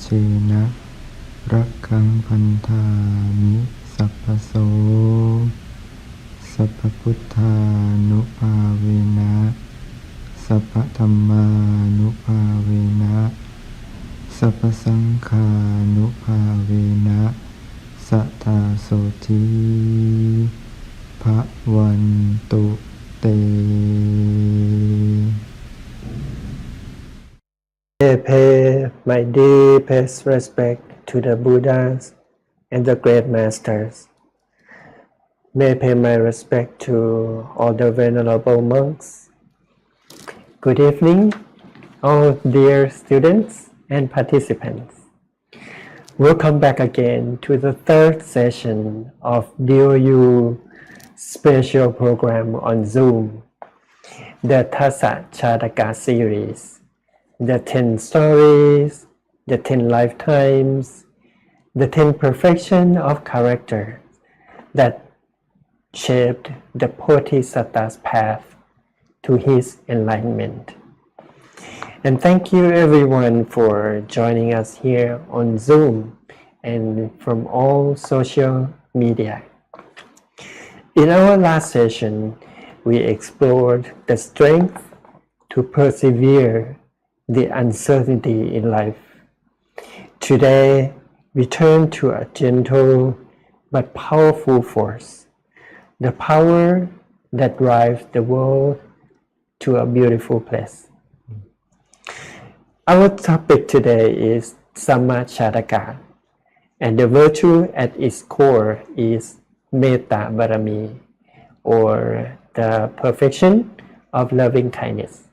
เชนะรักขังพันธามิสัพพโสสัพพพุทธานุภาเวนะสัพพธัมมานุภาเวนะสัพพสังฆานุภาเวนะสัทธาโสทิภวันตุเต I pay my deepest respect to the Buddhas and the great masters. May I pay my respect to all the venerable monks. Good evening, all dear students and participants. Welcome back again to the third session of DOU special program on Zoom, the Jataka series. The 10 stories, the 10 lifetimes, the 10 perfection of character that shaped the Bodhisattva's path to his enlightenment. And thank you everyone for joining us here on Zoom and from all social media. In our last session, we explored the strength to persevere the uncertainty in life. Today, we turn to a gentle but powerful force, the power that drives the world to a beautiful place. Our topic today is Samma Jataka, and the virtue at its core is Metta Barami, or the perfection of loving kindness.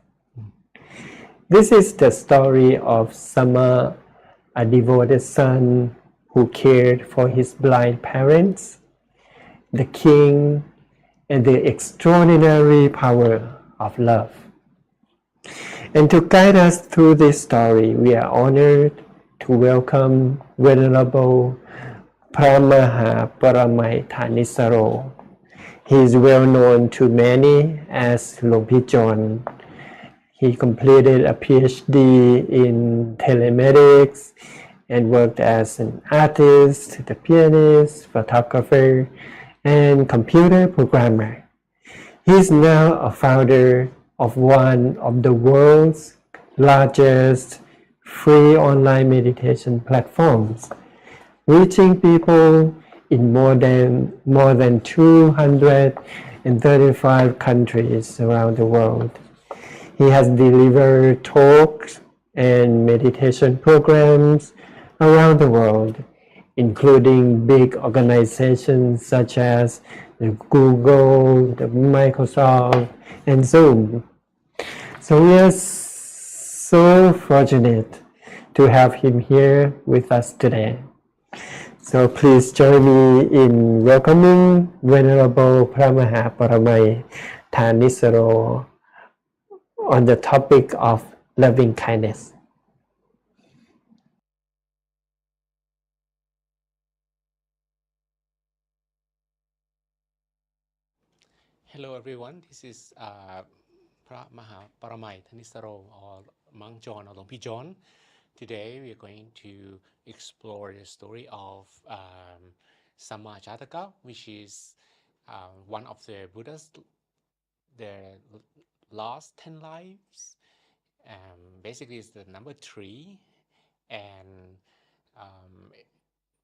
This is the story of Samma, a devoted son who cared for his blind parents, the king, and the extraordinary power of love. And to guide us through this story, we are honored to welcome Venerable Phra Paramai Dhanissaro. He is well known to many as Phra. He completed a Ph.D. in telematics and worked as an artist, the pianist, photographer, and computer programmer. He is now a founder of one of the world's largest free online meditation platforms, reaching people in more than 235 countries around the world. He has delivered talks and meditation programs around the world, including big organizations such as the Google, the Microsoft, and Zoom. So we are so fortunate to have him here with us today. So please join me in welcoming Venerable Phra Paramai Dhanissaro on the topic of loving kindness. Hello everyone, this is Phra Paramai Dhanissaro, or Monk John or Long John. Today we are going to explore the story of Samma Jataka, which is one of the Buddha's last 10 lives. Basically it's the number 3, and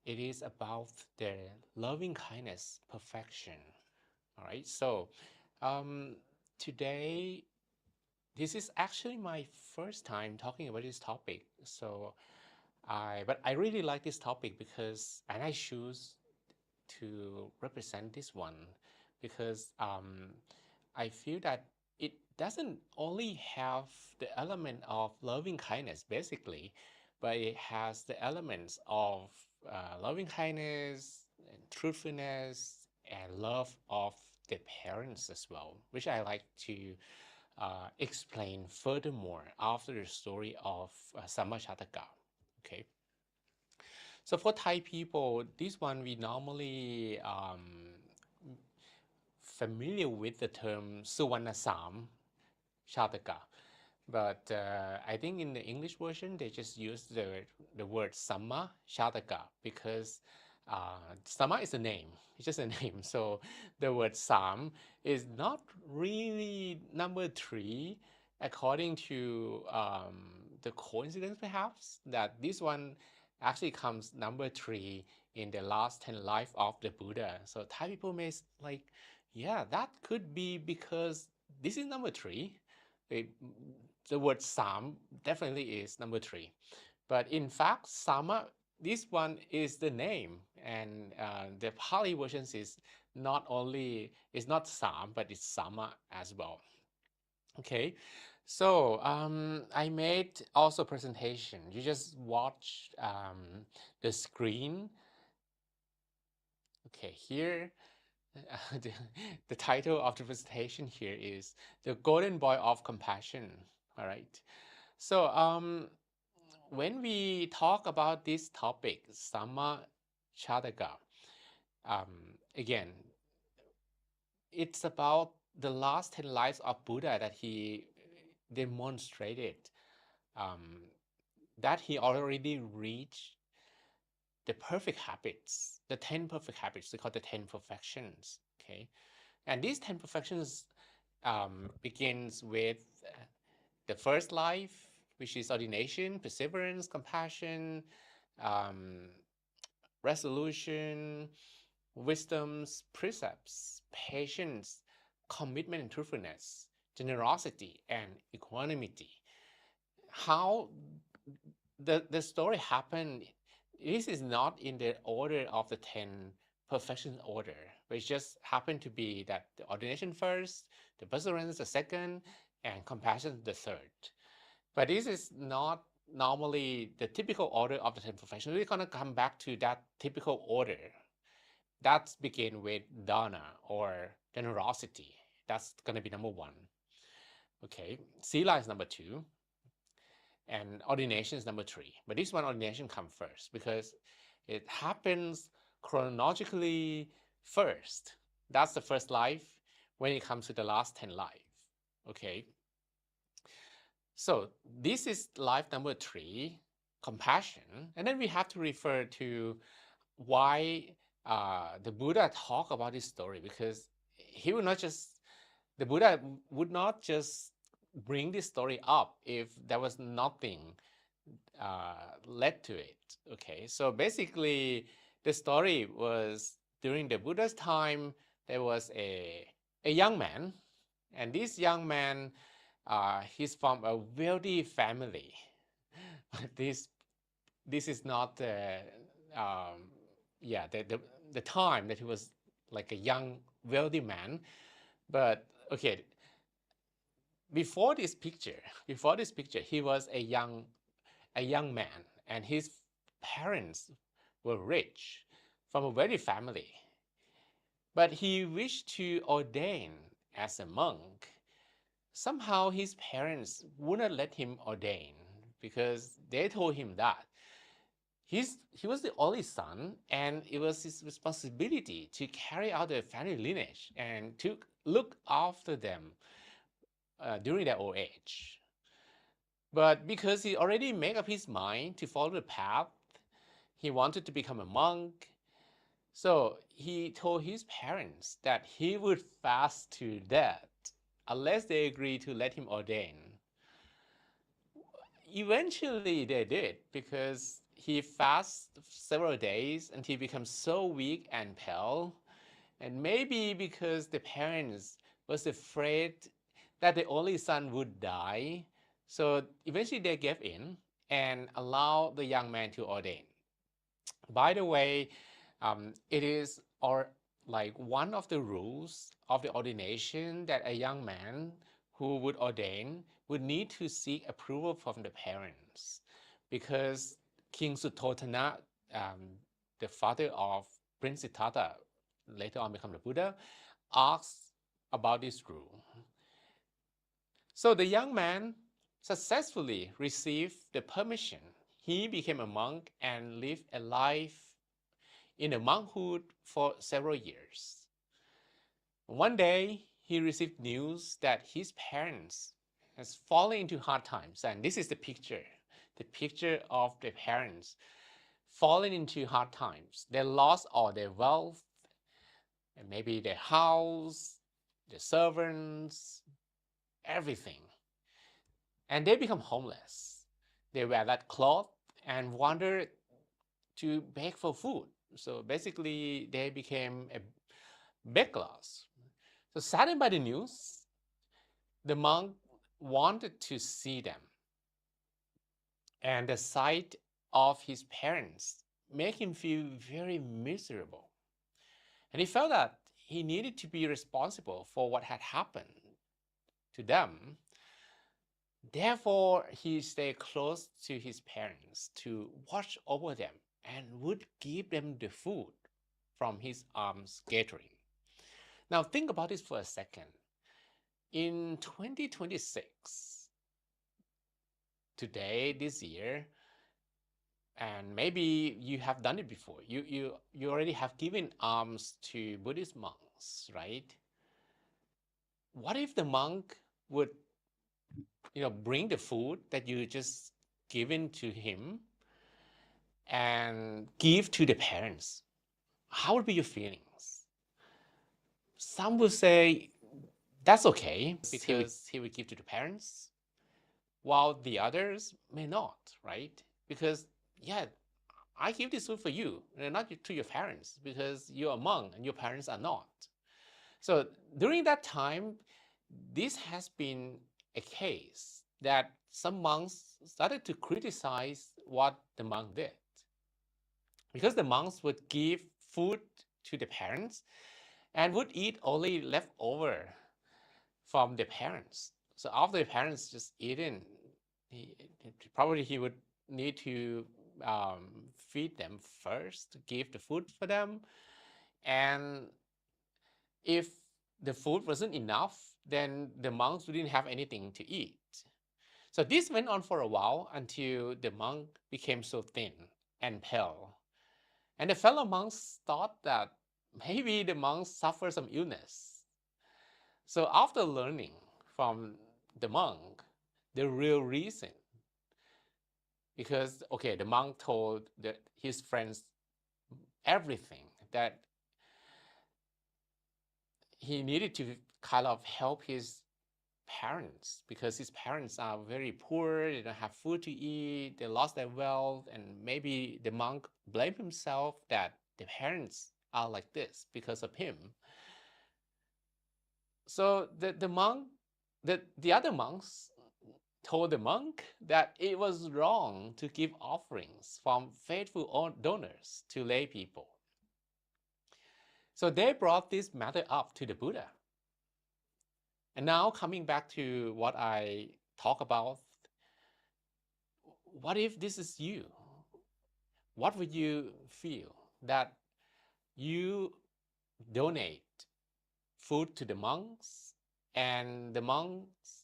it is about the loving kindness perfection. All right, so today this is actually my first time talking about this topic. But I really like this topic because, and I choose to represent this one because I feel that it doesn't only have the element of loving kindness basically, but it has the elements of loving kindness and truthfulness and love of the parents as well, which I like to explain furthermore after the story of Samma Jataka. Okay. So for Thai people, this one we normally familiar with the term Suvarnasam Jataka, But I think in the English version, they just use the word Samma Jataka because Samma is a name. It's just a name. So the word Sam is not really number 3, according to the coincidence perhaps that this one actually comes number 3 in the last 10 life of the Buddha. So Thai people may like, yeah, that could be because this is number 3. It, the word Sam definitely is number 3. But in fact, Sama, this one is the name. And the Pali version is it's not Sam, but it's Sama as well. Okay, so I made also presentation. You just watch the screen. Okay, here the, the title of the presentation here is The Golden Boy of Compassion. All right. So when we talk about this topic, Samma Jataka, again, it's about the last 10 lives of Buddha that he demonstrated, that he already reached the perfect habits, the 10 perfect habits, they call the 10 perfections. Okay, and these 10 perfections begins with the first life, which is ordination, perseverance, compassion, um, resolution, wisdoms, precepts, patience, commitment and truthfulness, generosity, and equanimity. How the story happened, this is not in the order of the 10 perfection order, but it just happened to be that the ordination first, the perseverance the second, and compassion the third. But this is not normally the typical order of the 10 perfections. We're going to come back to that typical order. That's begin with dana or generosity. That's going to be number 1. Okay, sila is number 2, and ordination is number 3. But this one, ordination, comes first because it happens chronologically first. That's the first life when it comes to the last 10 life. Okay, so this is life number 3, compassion. And then we have to refer to why the Buddha talk about this story, because he would not just, the Buddha would not just bring this story up if there was nothing led to it. Okay, so basically the story was during the Buddha's time, there was a young man, and this young man, he's from a wealthy family. this this is not yeah, the time that he was like a young wealthy man. But okay, before this picture he was a young man, and his parents were rich from a wealthy family, but he wished to ordain as a monk. Somehow his parents wouldn't let him ordain because they told him that he was the only son, and it was his responsibility to carry out the family lineage and to look after them during their old age. But because he already made up his mind to follow the path, he wanted to become a monk. So he told his parents that he would fast to death unless they agreed to let him ordain. Eventually they did, because he fasted several days and he becomes so weak and pale. And maybe because the parents was afraid that the only son would die, so eventually they gave in and allowed the young man to ordain. By the way, it is like one of the rules of the ordination that a young man who would ordain would need to seek approval from the parents, because King Suttotana, the father of Prince Siddhartha, later on become the Buddha, asked about this rule. So the young man successfully received the permission. He became a monk and lived a life in the monkhood for several years. One day, he received news that his parents has fallen into hard times. And this is the picture of the parents falling into hard times. They lost all their wealth, and maybe their house, their servants, everything. And they become homeless. They wear that cloth and wander to beg for food. So basically, they became a beggars. So saddened by the news, the monk wanted to see them. And the sight of his parents made him feel very miserable. And he felt that he needed to be responsible for what had happened to them. Therefore, he stayed close to his parents to watch over them and would give them the food from his alms gathering. Now, think about this for a second. In 2026, today, this year, and maybe you have done it before, you already have given alms to Buddhist monks, right? What if the monk would bring the food that you just given to him and give to the parents? How would be your feelings? Some will say that's okay because he would give to the parents, while the others may not, right? Because yeah, I give this food for you, and not to your parents, because you're a monk and your parents are not. So during that time, this has been a case that some monks started to criticize what the monk did. Because the monks would give food to the parents and would eat only leftover from the parents. So after the parents just eaten, he would need to feed them first, give the food for them. And if the food wasn't enough, then the monks didn't have anything to eat. So this went on for a while until the monk became so thin and pale. And the fellow monks thought that maybe the monks suffer some illness. So after learning from the monk the real reason, because the monk told his friends everything, that he needed to kind of help his parents because his parents are very poor, they don't have food to eat, they lost their wealth, and maybe the monk blamed himself that the parents are like this because of him. So the other monks told the monk that it was wrong to give offerings from faithful donors to lay people. So they brought this matter up to the Buddha. And now coming back to what I talk about, what if this is you? What would you feel that you donate food to the monks and the monks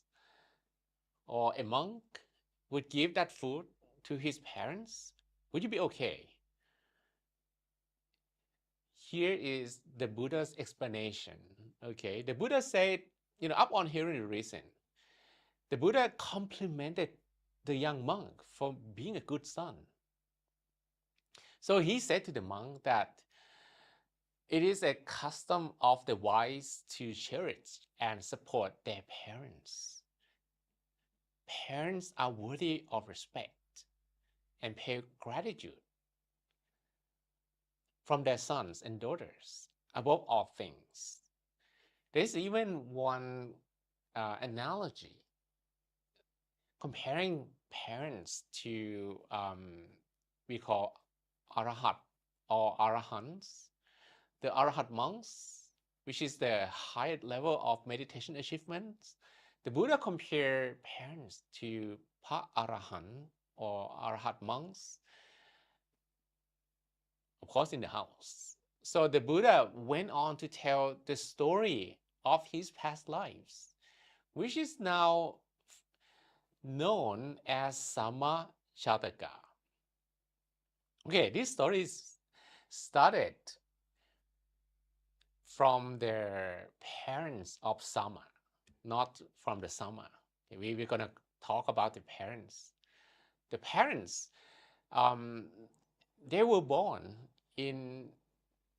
or a monk would give that food to his parents? Would you be okay? Here is the Buddha's explanation. Okay, the Buddha said, upon hearing the reason, the Buddha complimented the young monk for being a good son. So he said to the monk that it is a custom of the wise to cherish and support their parents. Parents are worthy of respect and pay gratitude from their sons and daughters above all things. There's even one analogy comparing parents to we call arahat or arahants. The arahat monks, which is the higher level of meditation achievements, the Buddha compared parents to Phra Arahant or arahat monks, of course, in the house. So the Buddha went on to tell the story of his past lives, which is now known as Sama Jataka. Okay, this story started from their parents of Sama, not from the Sama. We're going to talk about the parents. The parents, um, they were born in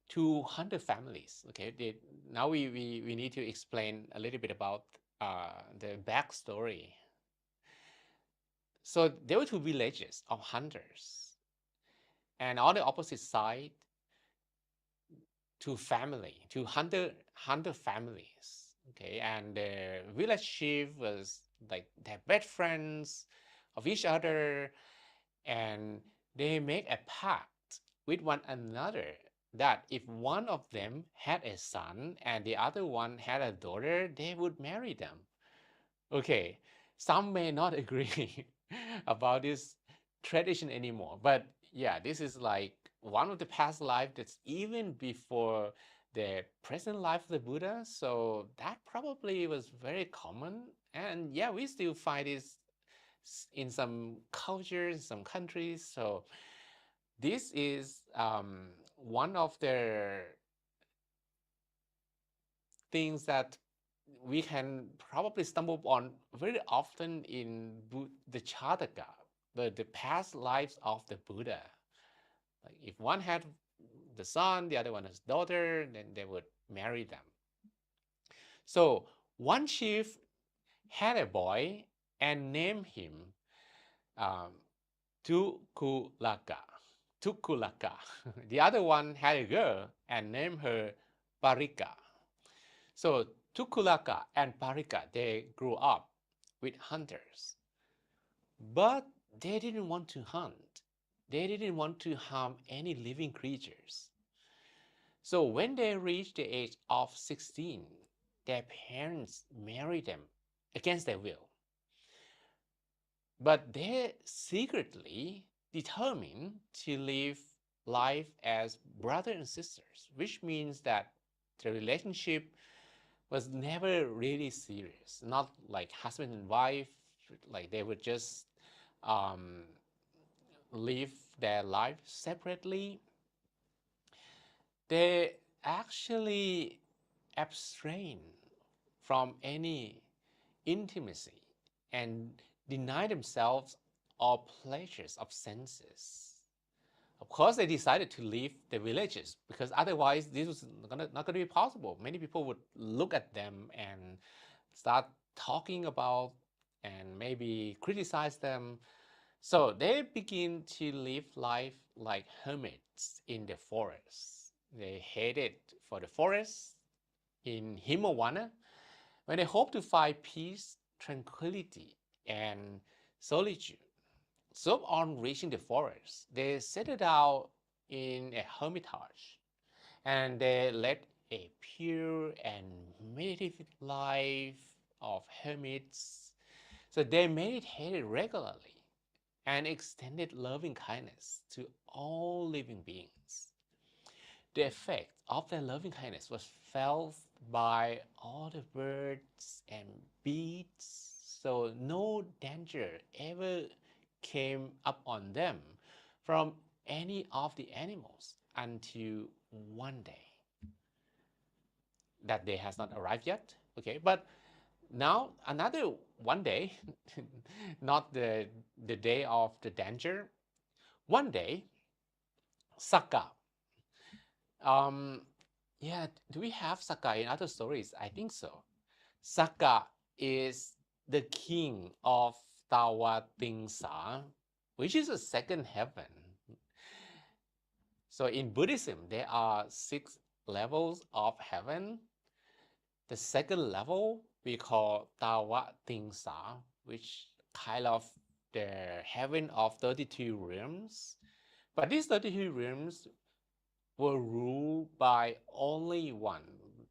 200 families. Okay, now we need to explain a little bit about the backstory. So there were two villages of hunters, and on the opposite side, two hunter families. Okay, and the village chief was like their best friends of each other, and they make a pact with one another that if one of them had a son and the other one had a daughter, they would marry them. Okay, some may not agree about this tradition anymore, but yeah, this is like one of the past life that's even before the present life of the Buddha. So that probably was very common. And yeah, we still find this in some cultures, some countries. So this is one of the things that we can probably stumble on very often in the Jataka, the past lives of the Buddha. Like if one had the son, the other one has daughter, then they would marry them. So one chief had a boy and named him um, Tukulaka. Tukulaka. The other one had a girl and named her Parika. So Tukulaka and Parika, they grew up with hunters, but they didn't want to hunt. They didn't want to harm any living creatures. So when they reached the age of 16, their parents married them against their will. But they secretly determined to live life as brother and sisters, which means that the relationship was never really serious. Not like husband and wife, like they would just um, live their life separately. They actually abstain from any intimacy and deny themselves all pleasures of senses. Of course, they decided to leave the villages because otherwise this was not going to be possible. Many people would look at them and start talking about and maybe criticize them. So they begin to live life like hermits in the forest. They headed for the forest in Himawana when they hope to find peace, tranquility, and solitude. So on reaching the forest, they settled out in a hermitage and they led a pure and meditative life of hermits. So they meditated regularly and extended loving kindness to all living beings. The effect of their loving kindness was felt by all the birds and beasts, so no danger ever came up on them from any of the animals until one day. That day has not arrived yet, okay? But now another one day, not the day of the danger, one day, Saka. Um, yeah, do we have Saka in other stories? I think so. Saka is the king of Tawatingsa, which is a second heaven. So in Buddhism, there are 6 levels of heaven. The second level we call Tawatingsa, which kind of the heaven of 32 realms. But these 32 realms were ruled by only one.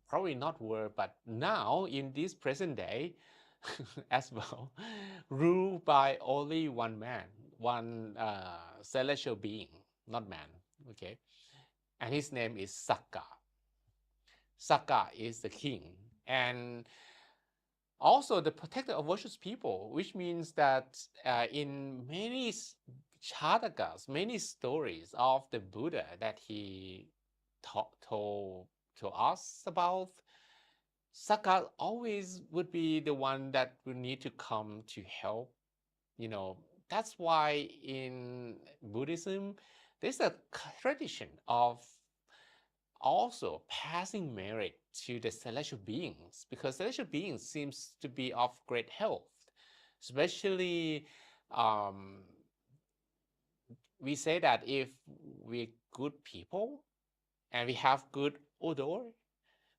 Probably not were, but now in this present day as well, ruled by only one man, one celestial being, not man. Okay, and his name is Saka. Saka is the king, and also the protector of virtuous people, which means that in many Jatakas, many stories of the Buddha that he told to us about, Saka always would be the one that would need to come to help. That's why in Buddhism, there's a tradition of also passing merit to the celestial beings, because celestial beings seems to be of great health, especially we say that if we're good people and we have good odor,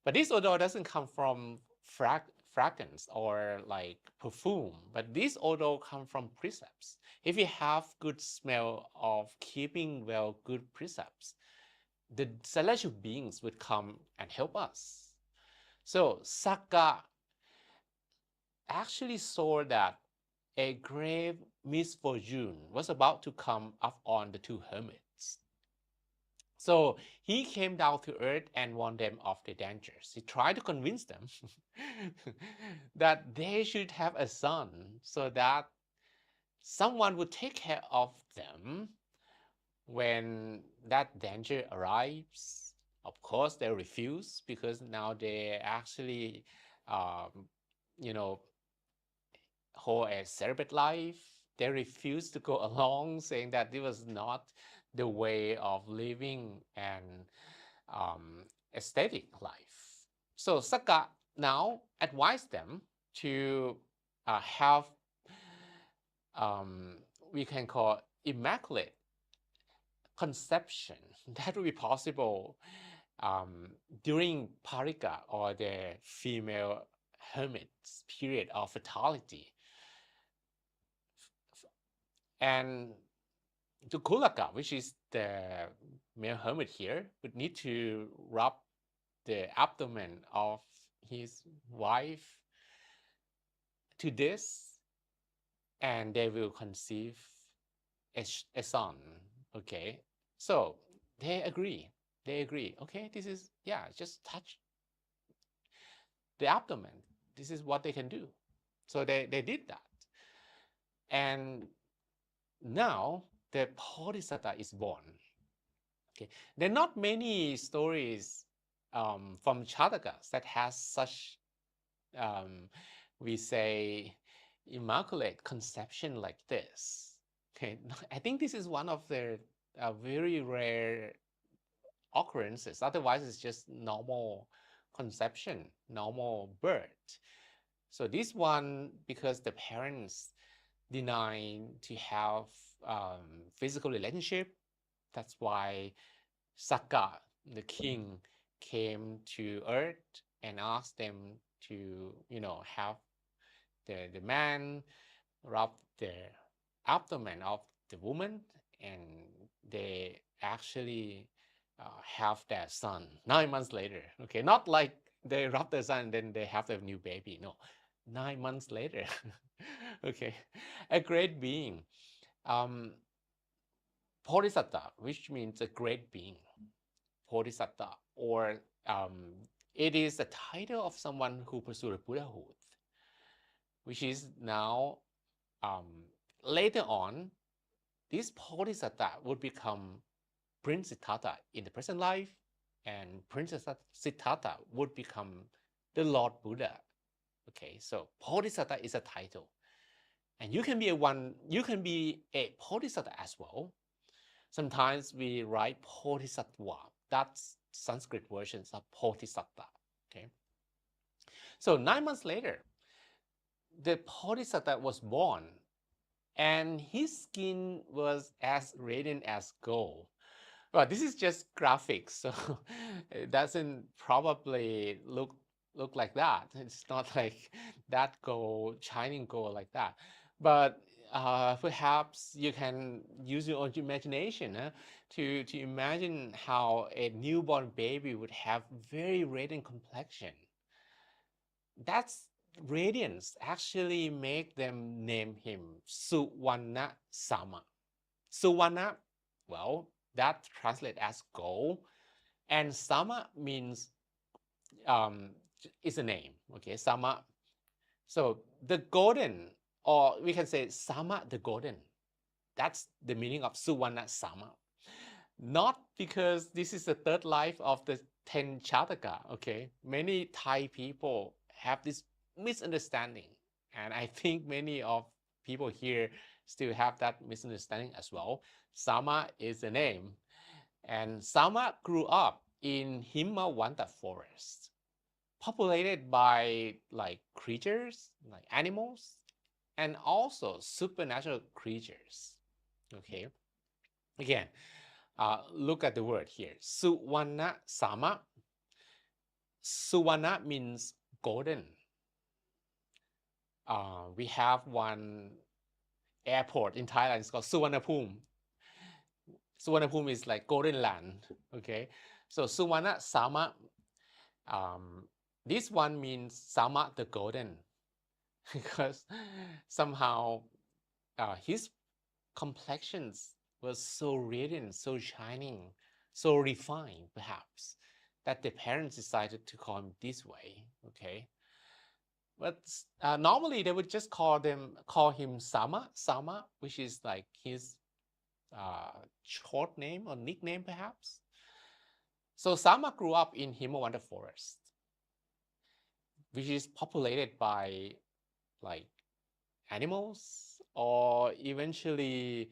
but this odor doesn't come from fragrance or like perfume, but this odor come from precepts. If we have good smell of keeping well good precepts, the celestial beings would come and help us. So Saka actually saw that a grave misfortune was about to come up on the two hermits. So he came down to earth and warned them of the dangers. He tried to convince them that they should have a son so that someone would take care of them when that danger arrives. Of course, they refuse, because now they actually, you know, hold a celibate life. They refuse to go along, saying that it was not the way of living an aesthetic life. So Saka now advised them to have, we can call immaculate conception that will be possible during parika, or the female hermit's period of fertility. And the Kulaka, which is the male hermit here, would need to rub the abdomen of his wife to this, and they will conceive a son. Okay, so they agree. Okay, this is, just touch the abdomen. This is what they can do. So they did that. And now the Bodhisattva is born. Okay, there are not many stories from Jatakas that has such, we say, immaculate conception like this. Okay, I think this is one of the very rare occurrences. Otherwise, it's just normal conception, normal birth. So this one, because the parents deny to have physical relationship, that's why Saka, the king, came to earth and asked them to, have the man rub the abdomen of the woman, and they actually have their son 9 months later. Okay, not like they rub their son and then they have their new baby. No, 9 months later. Okay, a great being. Bodhisattva, which means a great being. Bodhisattva, or it is a title of someone who pursued Buddhahood, which is now, later on, this Bodhisattva would become Prince Siddhartha in the present life, and Princess Siddhartha would become the Lord Buddha. Okay, so Bodhisattva is a title, and you can be a Bodhisattva as well. Sometimes we write Bodhisattva. That's Sanskrit versions of Bodhisattva. Okay, so 9 months later, the Bodhisattva was born, and his skin was as radiant as gold. Well, this is just graphics, so it doesn't probably look like that. It's not like that gold, shining gold like that. But perhaps you can use your own imagination to imagine how a newborn baby would have very radiant complexion. That's radiance actually make them name him Suvarna Sama. Suvarna, well, that translates as gold, and Sama means is a name. Okay, Sama. So the golden, or we can say Sama the golden. That's the meaning of Suvarna Sama. Not because this is the third life of the 10 Jataka, okay? Many Thai people have this misunderstanding, and I think many of people here still have that misunderstanding as well. Sama is the name, and Sama grew up in Himawanta forest, populated by like creatures, like animals, and also supernatural creatures. Okay, again, look at the word here. Suwana Sama. Suwana means golden. We have one airport in Thailand. It's called Suvarnabhumi. Suvarnabhumi is like golden land. Okay, so Suwana Sama. This one means Sama the golden, because somehow his complexions was so radiant, so shining, so refined, perhaps, that the parents decided to call him this way. Okay, but normally they would just call him Sama, which is like his short name or nickname, perhaps. So Sama grew up in Himawanta forest, which is populated by like animals or eventually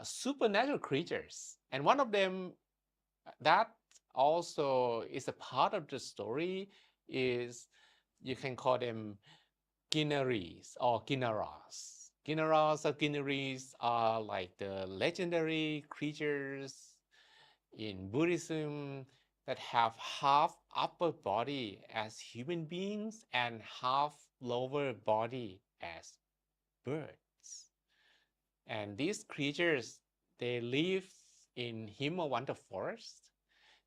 supernatural creatures. And one of them that also is a part of the story is, you can call them Kinnaris or Kinnaras. Kinnaras or Kinnaris are like the legendary creatures in Buddhism that have half upper body as human beings and half lower body as birds. And these creatures, they live in Himawanta forest.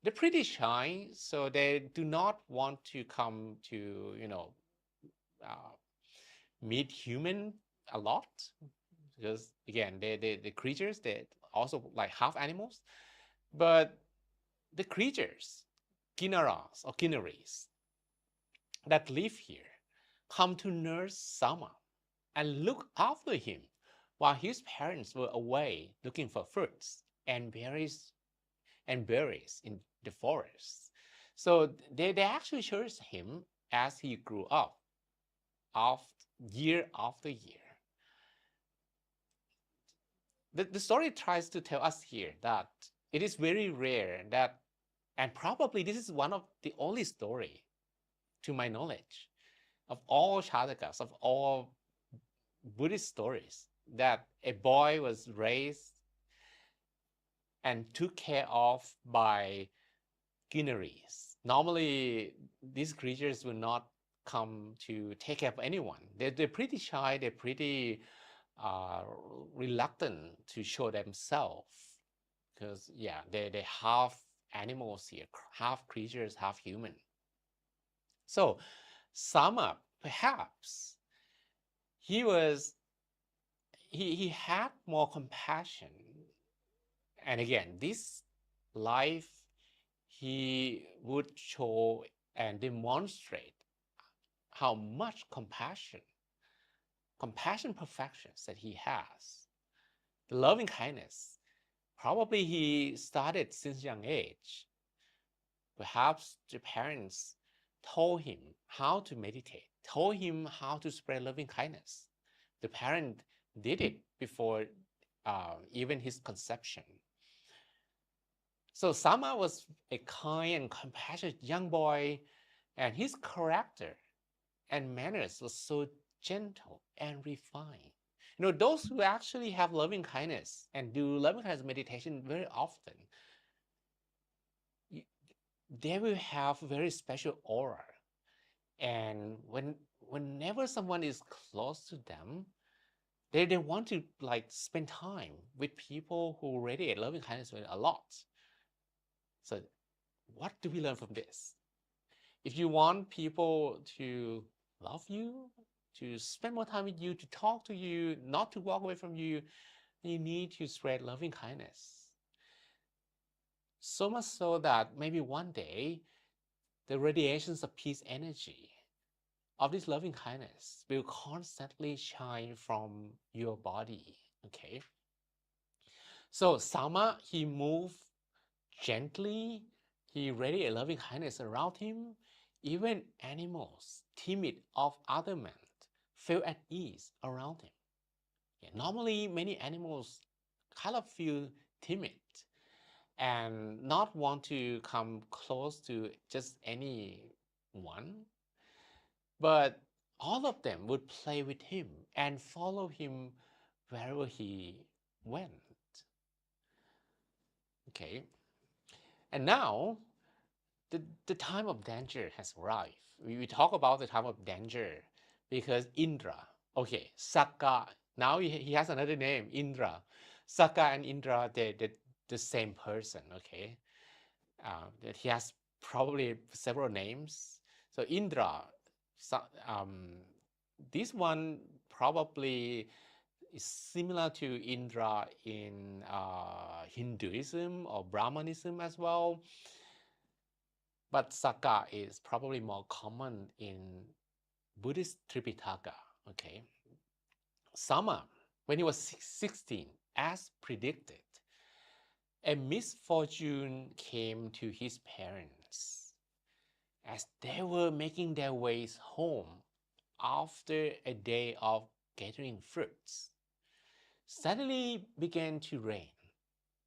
They're pretty shy, so they do not want to come to, uh, meet human a lot, because again, the creatures, they also like half animals. But the creatures, Kinnaras or Kinnaris, that live here come to nurse Sama and look after him while his parents were away looking for fruits and berries in the forest. So they actually cherished him as he grew up, of year after year. The story tries to tell us here that it is very rare that, and probably this is one of the only story, to my knowledge, of all Jatakas, of all Buddhist stories, that a boy was raised and took care of by Kinnaris. Normally, these creatures will not come to take care of anyone. They're pretty shy, they're pretty reluctant to show themselves, because yeah, they half animals here, half creatures, half human. So Sama, perhaps he had more compassion, and again, this life he would show and demonstrate how much compassion perfections that he has. The loving kindness, probably he started since young age. Perhaps the parents told him how to meditate, told him how to spread loving kindness. The parent did it before even his conception. So Sama was a kind and compassionate young boy, and his character and manners was so gentle and refined. Those who actually have loving kindness and do loving kindness meditation very often, they will have very special aura. And whenever someone is close to them, they want to like spend time with people who radiate loving kindness a lot. So what do we learn from this? If you want people to love you, to spend more time with you, to talk to you, not to walk away from you, you need to spread loving kindness. So much so that maybe one day the radiations of peace energy of this loving kindness will constantly shine from your body. Okay. So Sama, he moved gently He radiated a loving kindness around him. Even animals, timid of other men, felt at ease around him. Yeah, normally, many animals kind of feel timid and not want to come close to just anyone. But all of them would play with him and follow him wherever he went. Okay. And now the time of danger has arrived. We talk about the time of danger because Indra, okay, Sakka, now he has another name, Indra. Sakka and Indra, they're the same person, okay? That he has probably several names. So Indra, this one probably is similar to Indra in Hinduism or Brahmanism as well. But Sakka is probably more common in Buddhist Tripitaka, okay? Sama, when he was 16, as predicted, a misfortune came to his parents as they were making their ways home after a day of gathering fruits. Suddenly began to rain,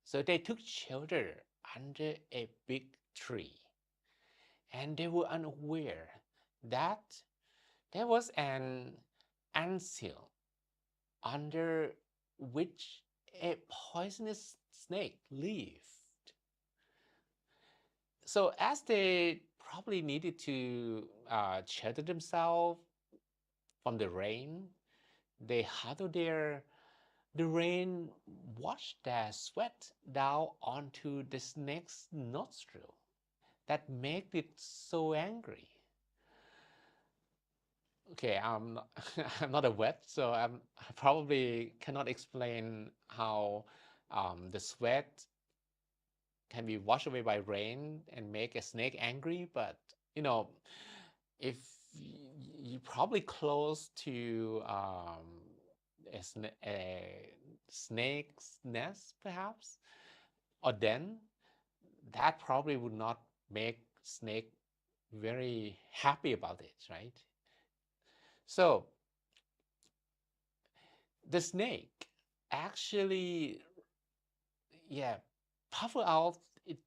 so they took shelter under a big tree, and they were unaware that there was an anthill under which a poisonous snake lived. So as they probably needed to shelter themselves from the rain, they huddled there. The rain washed their sweat down onto the snake's nostril. That made it so angry. Okay, I'm not a vet, so I probably cannot explain how the sweat can be washed away by rain and make a snake angry. But if you're probably close to a snake's nest, perhaps, or den, that probably would not make snake very happy about it, right? So the snake actually, yeah, puffed out its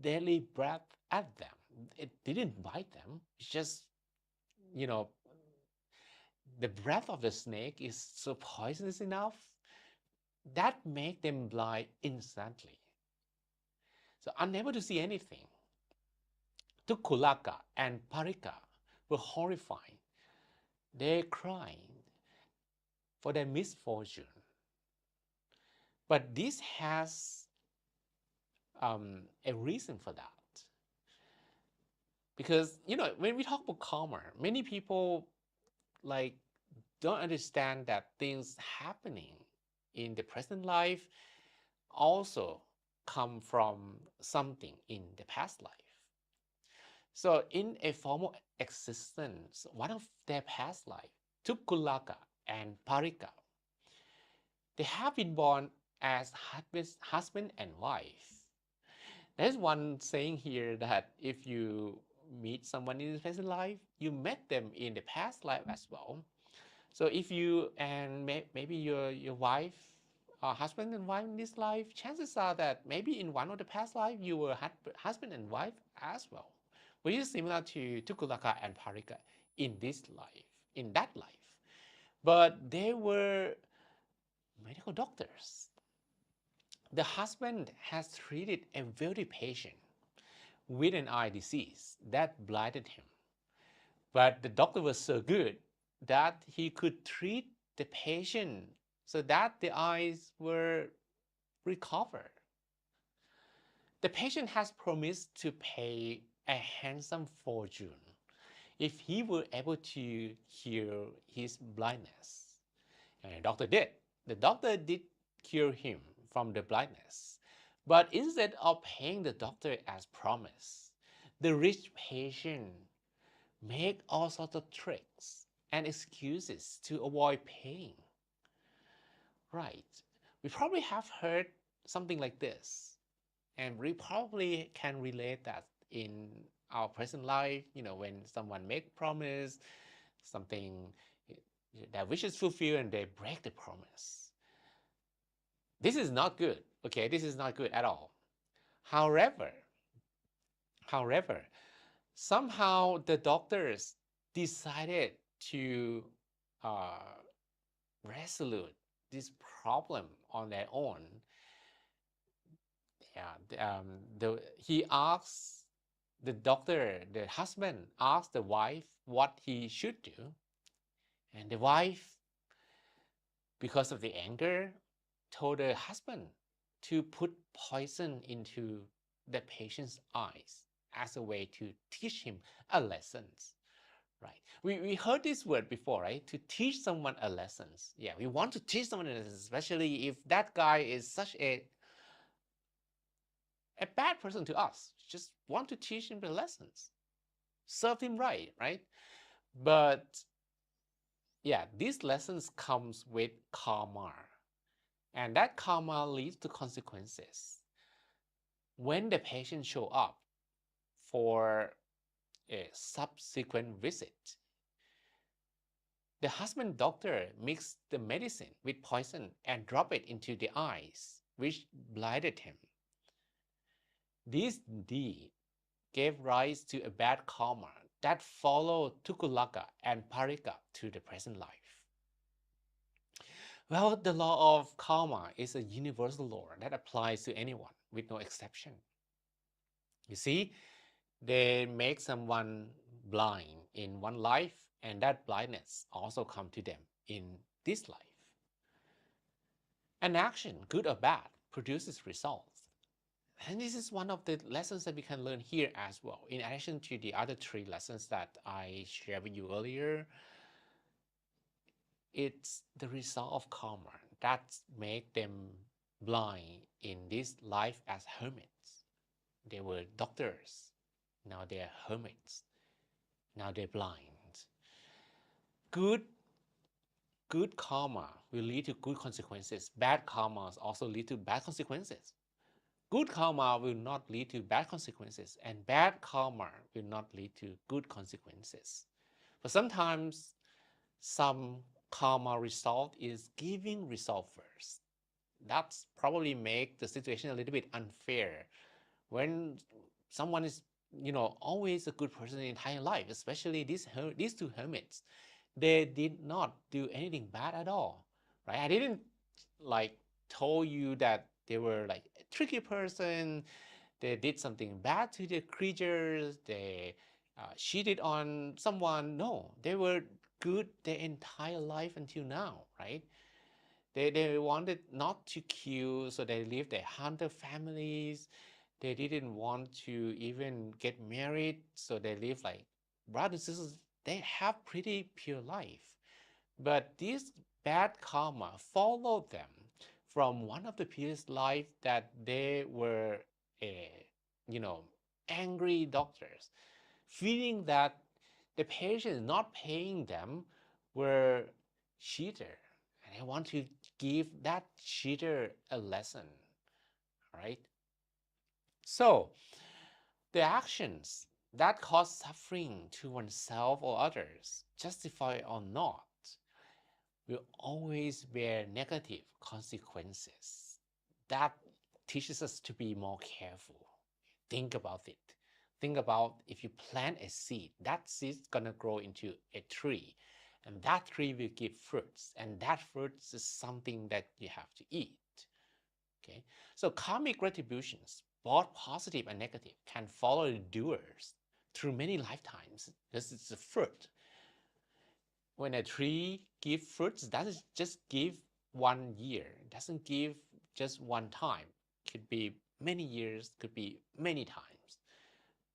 deadly breath at them. It didn't bite them. It's just, you know, the breath of the snake is so poisonous enough that make them blind instantly. So unable to see anything, Tukulaka and Parika were horrified. They cried for their misfortune. But this has a reason for that. Because, when we talk about karma, many people don't understand that things happening in the present life also come from something in the past life. So in a former existence, one of their past life, Tukulaka and Parika, they have been born as husband and wife. There's one saying here that if you meet someone in the present life, you met them in the past life as well. So if you and maybe your wife, husband and wife in this life, chances are that maybe in one of the past life you were husband and wife as well, which is similar to Tukulaka and Parika in this life, in that life. But they were medical doctors. The husband has treated a wealthy patient with an eye disease that blinded him. But the doctor was so good that he could treat the patient so that the eyes were recovered. The patient has promised to pay a handsome fortune if he were able to cure his blindness. And the doctor did. The doctor did cure him from the blindness. But instead of paying the doctor as promised, the rich patient made all sorts of tricks and excuses to avoid paying. Right. We probably have heard something like this, and we probably can relate that in our present life, when someone make promise, something that wish is fulfilled and they break the promise. This is not good, okay? This is not good at all. However, somehow the doctors decided to resolve this problem on their own. Yeah, he asks the doctor, the husband asked the wife what he should do, and the wife, because of the anger, told the husband to put poison into the patient's eyes as a way to teach him a lesson. Right. We heard this word before, right? To teach someone a lesson. Yeah, we want to teach someone a lesson, especially if that guy is such a bad person to us. Just want to teach him the lessons. Serve him right, right? But yeah, these lessons comes with karma. And that karma leads to consequences. When the patient show up for a subsequent visit, the husband doctor mixed the medicine with poison and dropped it into the eyes, which blinded him. This deed gave rise to a bad karma that followed Tukulaka and Parika to the present life. Well, the law of karma is a universal law that applies to anyone with no exception. You see, they make someone blind in one life, and that blindness also come to them in this life. An action, good or bad, produces results. And this is one of the lessons that we can learn here as well. In addition to the other 3 lessons that I shared with you earlier, it's the result of karma that make them blind in this life as hermits. They were doctors, now they're hermits, now they're blind. Good karma will lead to good consequences. Bad karmas also lead to bad consequences. Good karma will not lead to bad consequences, and bad karma will not lead to good consequences. But sometimes some karma result is giving result first. That's probably make the situation a little bit unfair when someone is always a good person in the entire life, especially these 2 hermits. They did not do anything bad at all, right? I didn't told you that they were a tricky person, they did something bad to the creatures, they cheated on someone. No, they were good their entire life until now, right? They wanted not to kill, so they lived their hunter families. They didn't want to even get married, so they lived like brothers and sisters. They have pretty pure life. But this bad karma followed them from one of the previous life that they were angry doctors, feeling that the patients not paying them were cheater, and they want to give that cheater a lesson, right? So the actions that cause suffering to oneself or others, justified or not, will always bear negative consequences. That teaches us to be more careful. Think about it. Think about if you plant a seed, that seed's gonna grow into a tree, and that tree will give fruits, and that fruits is something that you have to eat. Okay, so karmic retributions, both positive and negative, can follow the doers through many lifetimes. This is the fruit. When a tree gives fruits, it doesn't just give 1 year, it doesn't give just one time. Could be many years, could be many times.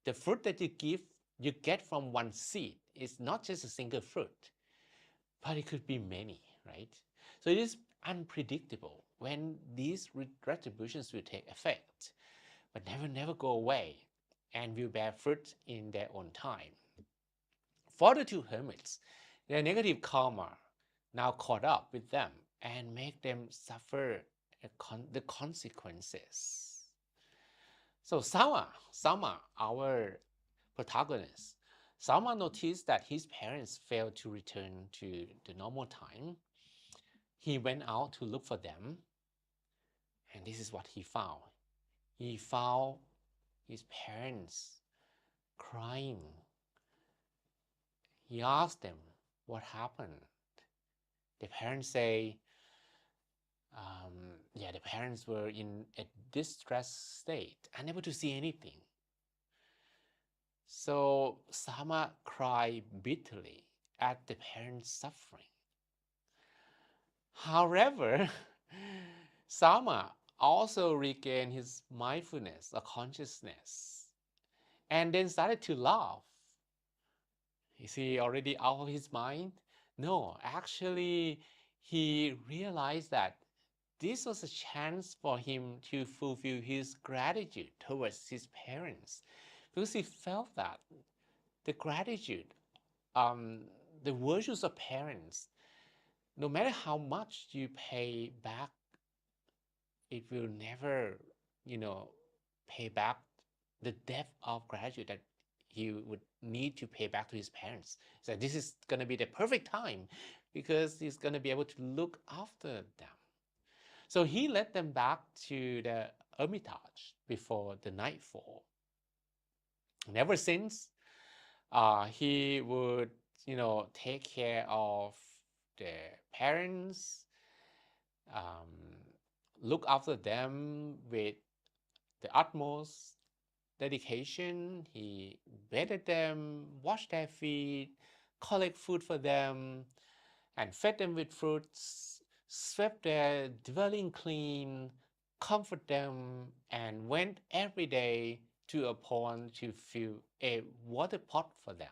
The fruit that you get from one seed is not just a single fruit, but it could be many, right? So it is unpredictable when these retributions will take effect, but never go away and will bear fruit in their own time. For the 2 hermits, their negative karma now caught up with them and make them suffer the consequences. So Sama, our protagonist, Sama noticed that his parents failed to return to the normal time. He went out to look for them, and this is what he found. He found his parents crying. He asked them what happened. The parents say, the parents were in a distressed state, unable to see anything. So Sama cried bitterly at the parents' suffering. However, Sama also regained his mindfulness or consciousness and then started to laugh. Is he already out of his mind? No, actually, he realized that this was a chance for him to fulfill his gratitude towards his parents, because he felt that the gratitude, the virtues of parents, no matter how much you pay back, it will never, pay back the depth of gratitude that he would need to pay back to his parents. So this is going to be the perfect time because he's going to be able to look after them. So he led them back to the Hermitage before the nightfall. And ever since, he would, take care of the parents, um, look after them with the utmost dedication. He bathed them, washed their feet, collect food for them, and fed them with fruits, swept their dwelling clean, comfort them, and went every day to a pond to fill a water pot for them.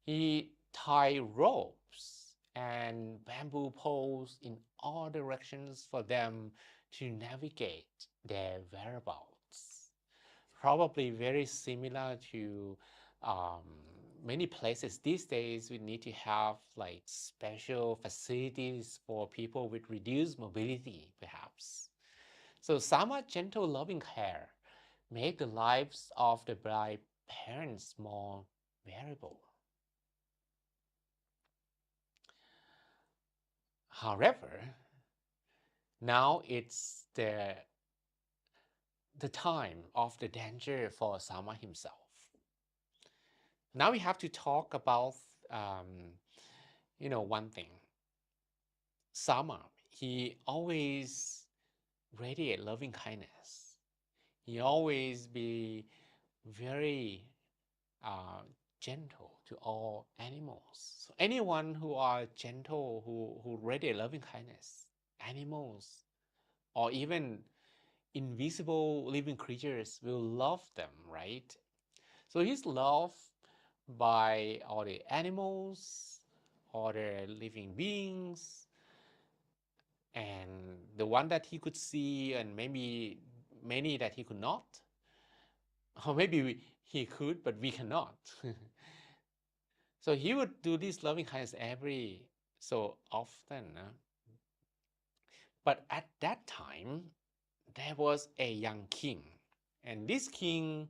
He tied ropes and bamboo poles in all directions for them to navigate their whereabouts. Probably very similar to um, many places these days. We need to have like special facilities for people with reduced mobility, perhaps. So Sama gentle loving care made the lives of the bride parents more bearable. However, now it's the time of the danger for Sama himself. Now we have to talk about one thing. Sama, he always radiate loving kindness. He always be very uh, gentle to all animals. So anyone who are gentle, who radiate loving kindness, animals, or even invisible living creatures will love them, right? So he's loved by all the animals, all the living beings, and the one that he could see, and maybe many that he could not. Or maybe he could, but we cannot. So he would do this loving kindness every so often. But at that time, there was a young king. And this king,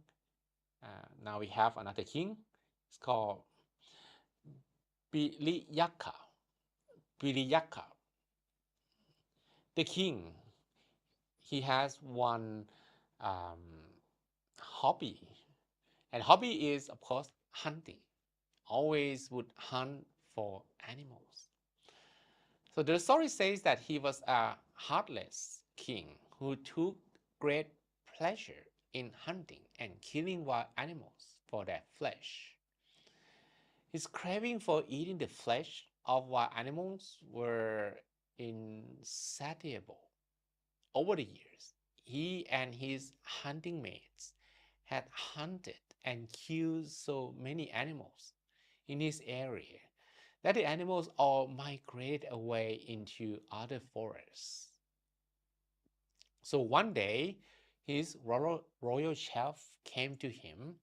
now we have another king. It's called Piliyaka. Piliyaka. The king, he has one hobby. And hobby is, of course, hunting. Always would hunt for animals. So the story says that he was a heartless king who took great pleasure in hunting and killing wild animals for their flesh. His craving for eating the flesh of wild animals were insatiable. Over the years, he and his hunting mates had hunted and killed so many animals in his area that the animals all migrated away into other forests. So one day, his royal chef came to him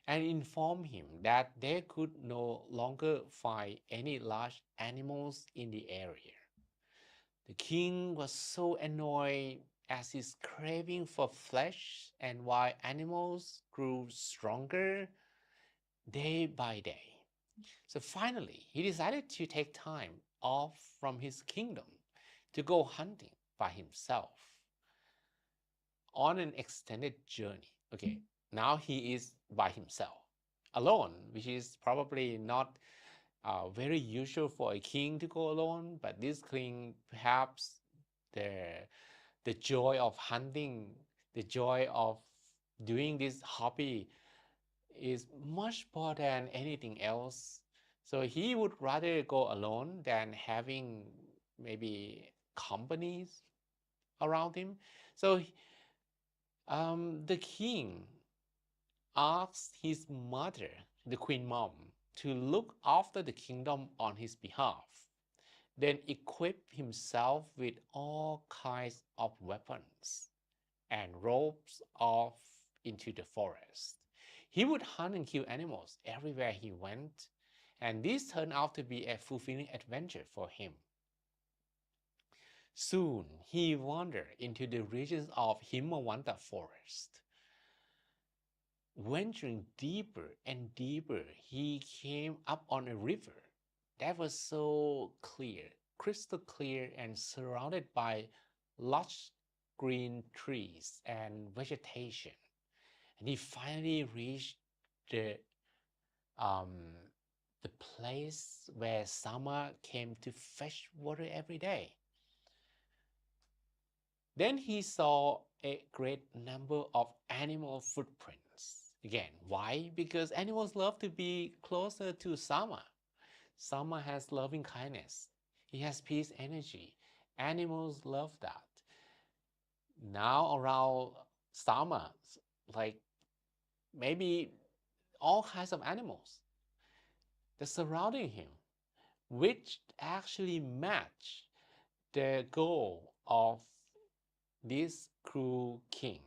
and informed him that they could no longer find any large animals in the area. The king was so annoyed as his craving for flesh and wild animals grew stronger day by day. So finally, he decided to take time off from his kingdom to go hunting by himself on an extended journey. Okay, now he is by himself, alone, which is probably not very usual for a king to go alone, but this king, perhaps the, the joy of hunting, the joy of doing this hobby is much more than anything else. So he would rather go alone than having maybe companies around him. So the king asked his mother, the queen mom, to look after the kingdom on his behalf, then equipped himself with all kinds of weapons and ropes off into the forest. He would hunt and kill animals everywhere he went, and this turned out to be a fulfilling adventure for him. Soon he wandered into the regions of Himawanta forest. Venturing deeper and deeper, he came up on a river that was so clear, crystal clear, and surrounded by lush green trees and vegetation. And he finally reached the um, the place where Sama came to fetch water every day. Then he saw a great number of animal footprints. Again, why? Because animals love to be closer to Sama. Sama has loving kindness. He has peace energy. Animals love that. Now around Sama, like maybe all kinds of animals that surrounding him, which actually match the goal of this cruel king.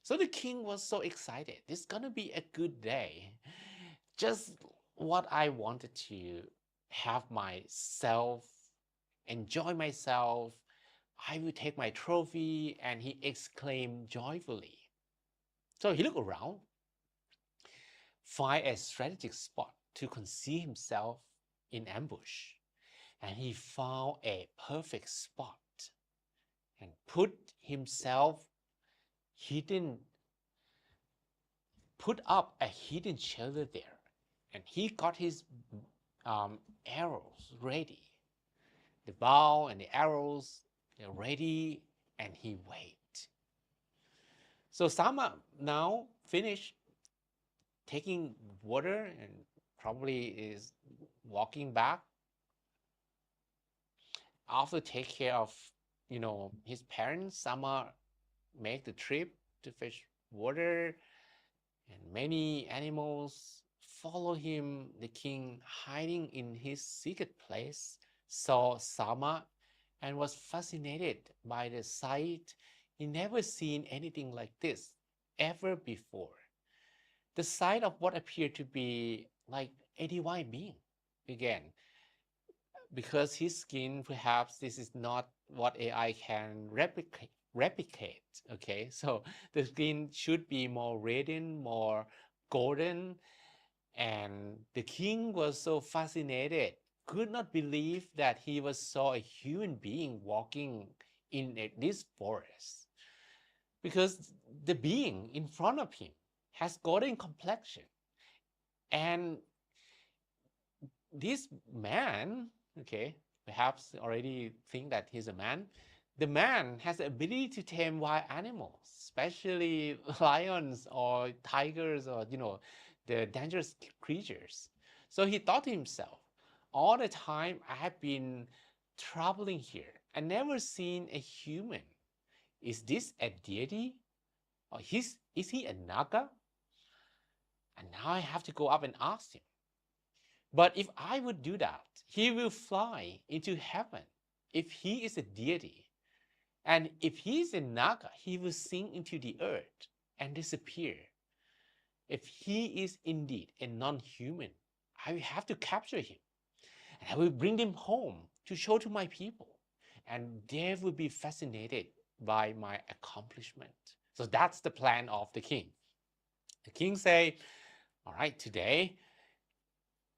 So the king was so excited. This is gonna be a good day. Just what I wanted to have myself, enjoy myself. I will take my trophy, and he exclaimed joyfully. So he looked around, find a strategic spot to conceal himself in ambush, and he found a perfect spot and put himself hidden, put up a hidden shelter there, and he got his arrows ready. The bow and the arrows, they're ready, and he wait. So Sama now finished taking water and probably is walking back after take care of his parents. Sama make the trip to fetch water, and many animals follow him. The king, hiding in his secret place, saw Sama and was fascinated by the sight. He never seen anything like this ever before. The sight of what appeared to be like a divine being. Again, because his skin, perhaps this is not what AI can replicate. Okay, so the skin should be more radiant, more golden, and the king was so fascinated, could not believe that he was saw a human being walking in this forest, because the being in front of him has golden complexion, and this man, okay, perhaps already think that he's a man. The man has the ability to tame wild animals, especially lions or tigers, or the dangerous creatures. So he thought to himself, all the time I have been traveling here, I never seen a human. Is this a deity? Or is he a naga? And now I have to go up and ask him. But if I would do that, he will fly into heaven if he is a deity. And if he is a naga, he will sink into the earth and disappear. If he is indeed a non-human, I will have to capture him, and I will bring him home to show to my people. And they will be fascinated by my accomplishment. So that's the plan of the king. The king say, all right, today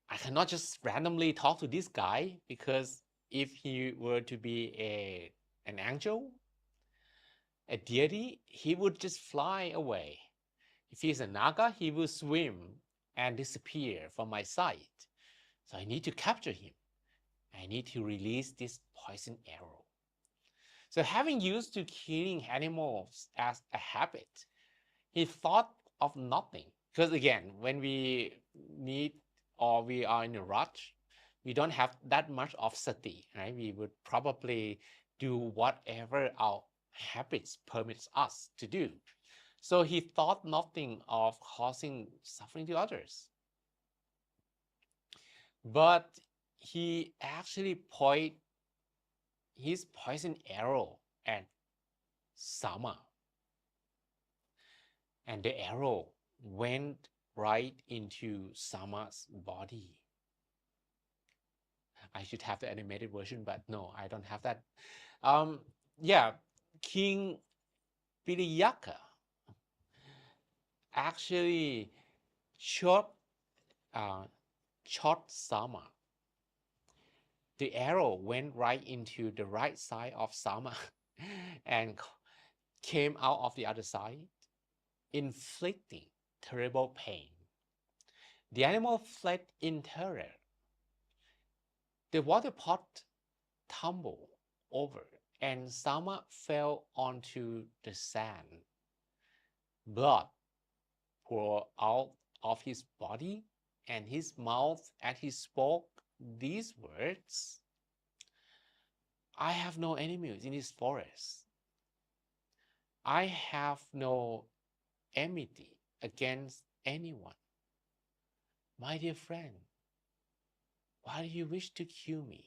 I cannot just randomly talk to this guy, because if he were to be an angel, a deity, he would just fly away. If he's a naga, he will swim and disappear from my sight. So I need to capture him. I need to release this poison arrow. So having used to killing animals as a habit, he thought of nothing. Because again, when we need or we are in a rush, we don't have that much of sati, right? We would probably do whatever our habits permits us to do. So he thought nothing of causing suffering to others. But he actually pointed his poison arrow at Sama. And the arrow went right into Sama's body. I should have the animated version, but no, I don't have that. Yeah, King Piriyaka actually shot Sama. The arrow went right into the right side of Sama and came out of the other side, inflicting terrible pain. The animal fled in terror. The water pot tumbled over and Sama fell onto the sand. Blood poured out of his body and his mouth as he spoke these words. I have no enemies in this forest. I have no enmity against anyone. My dear friend, why do you wish to kill me?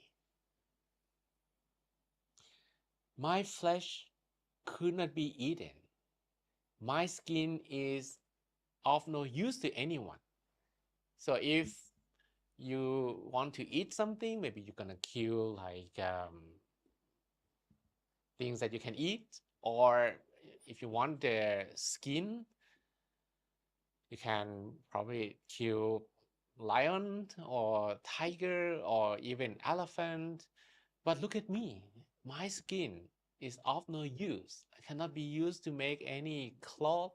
My flesh could not be eaten. My skin is of no use to anyone. So if you want to eat something, maybe you're gonna kill like things that you can eat, or if you want the skin, you can probably kill lion or tiger or even elephant. But look at me, my skin is of no use. I cannot be used to make any cloth.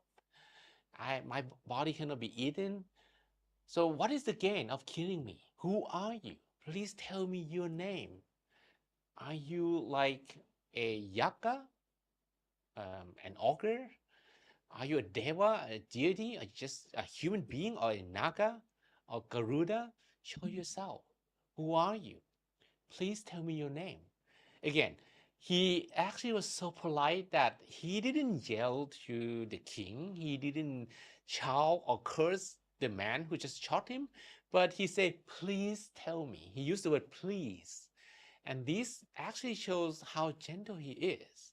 My body cannot be eaten. So what is the gain of killing me? Who are you? Please tell me your name. Are you like a yaka, an ogre? Are you a deva, a deity, or just a human being, or a naga, or Garuda? Show yourself. Who are you? Please tell me your name. Again, he actually was so polite that he didn't yell to the king. He didn't shout or curse the man who just shot him, but he said, please tell me. He used the word please. And this actually shows how gentle he is.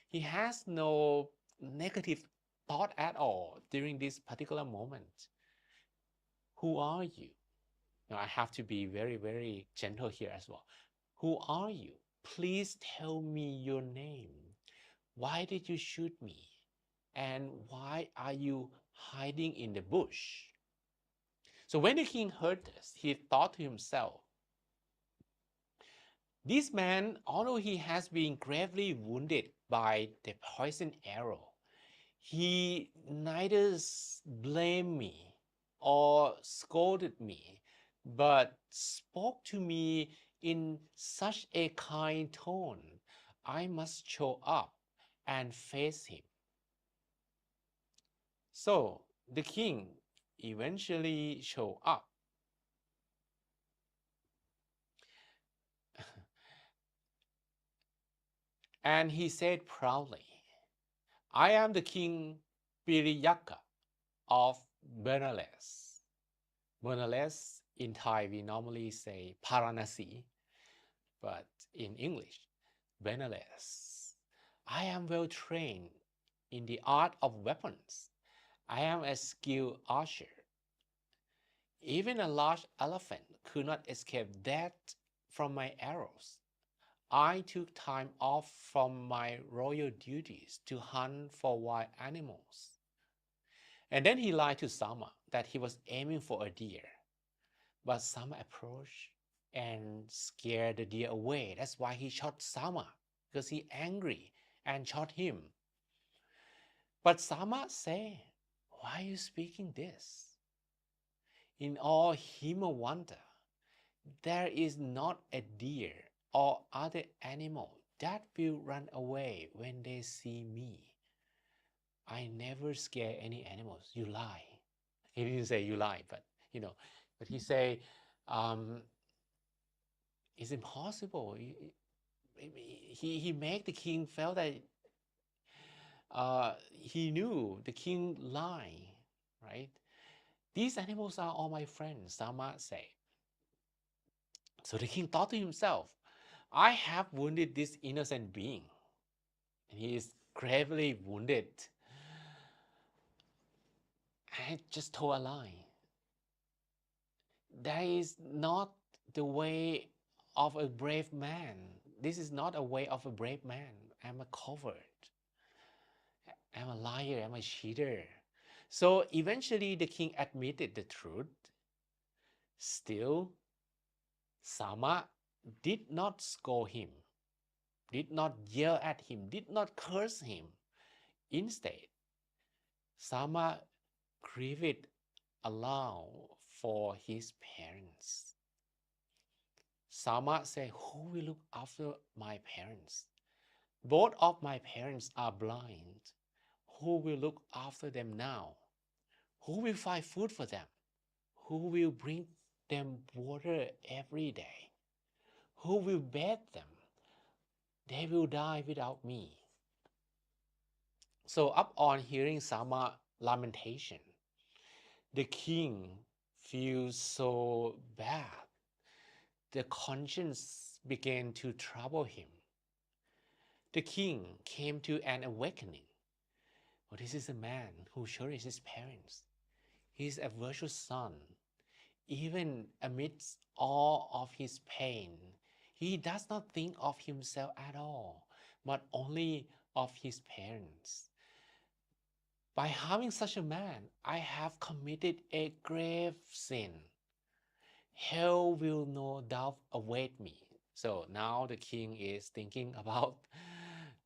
He has no negative thought at all during this particular moment. Who are you? Now, I have to be very, very gentle here as well. Who are you? Please tell me your name. Why did you shoot me? And why are you hiding in the bush? So when the king heard this, he thought to himself, this man, although he has been gravely wounded by the poison arrow, he neither blamed me or scolded me, but spoke to me in such a kind tone. I must show up and face him. So the king eventually showed up. And he said proudly, I am the king Piriyaka of Benares. Benares in Thai we normally say Paranasi, but in English, Benares. I am well trained in the art of weapons. I am a skilled archer. Even a large elephant could not escape death from my arrows. I took time off from my royal duties to hunt for wild animals. And then he lied to Sama that he was aiming for a deer. But Sama approached and scared the deer away. That's why he shot Sama, because he angry and shot him. But Sama said, why are you speaking this? In all Himawanta, there is not a deer or other animal that will run away when they see me. I never scare any animals. You lie. He didn't say you lie, but but he say, it's impossible. He made the king feel that he knew the king lie, right? These animals are all my friends, Sama said. So the king thought to himself, I have wounded this innocent being, and he is gravely wounded. I just told a lie. That is not the way of a brave man. This is not a way of a brave man. I'm a coward. I'm a liar. I'm a cheater. So eventually the king admitted the truth. Still, Sama did not scold him, did not yell at him, did not curse him. Instead, Sama grieved aloud for his parents. Sama said, who will look after my parents? Both of my parents are blind. Who will look after them now? Who will find food for them? Who will bring them water every day? Who will bathe them? They will die without me. So upon hearing Sama lamentation, the king feels so bad. The conscience began to trouble him. The king came to an awakening. Oh, this is a man who cherishes his parents. He is a virtuous son. Even amidst all of his pain, he does not think of himself at all, but only of his parents. By harming such a man, I have committed a grave sin. Hell will no doubt await me. So now the king is thinking about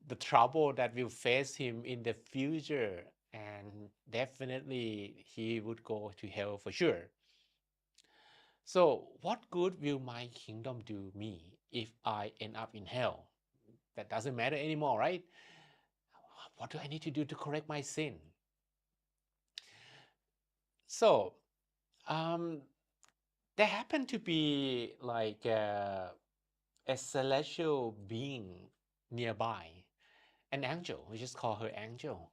the trouble that will face him in the future, and definitely he would go to hell for sure. So what good will my kingdom do me if I end up in hell? That doesn't matter anymore, right? What do I need to do to correct my sin? So there happened to be like a celestial being nearby, an angel. We just call her angel,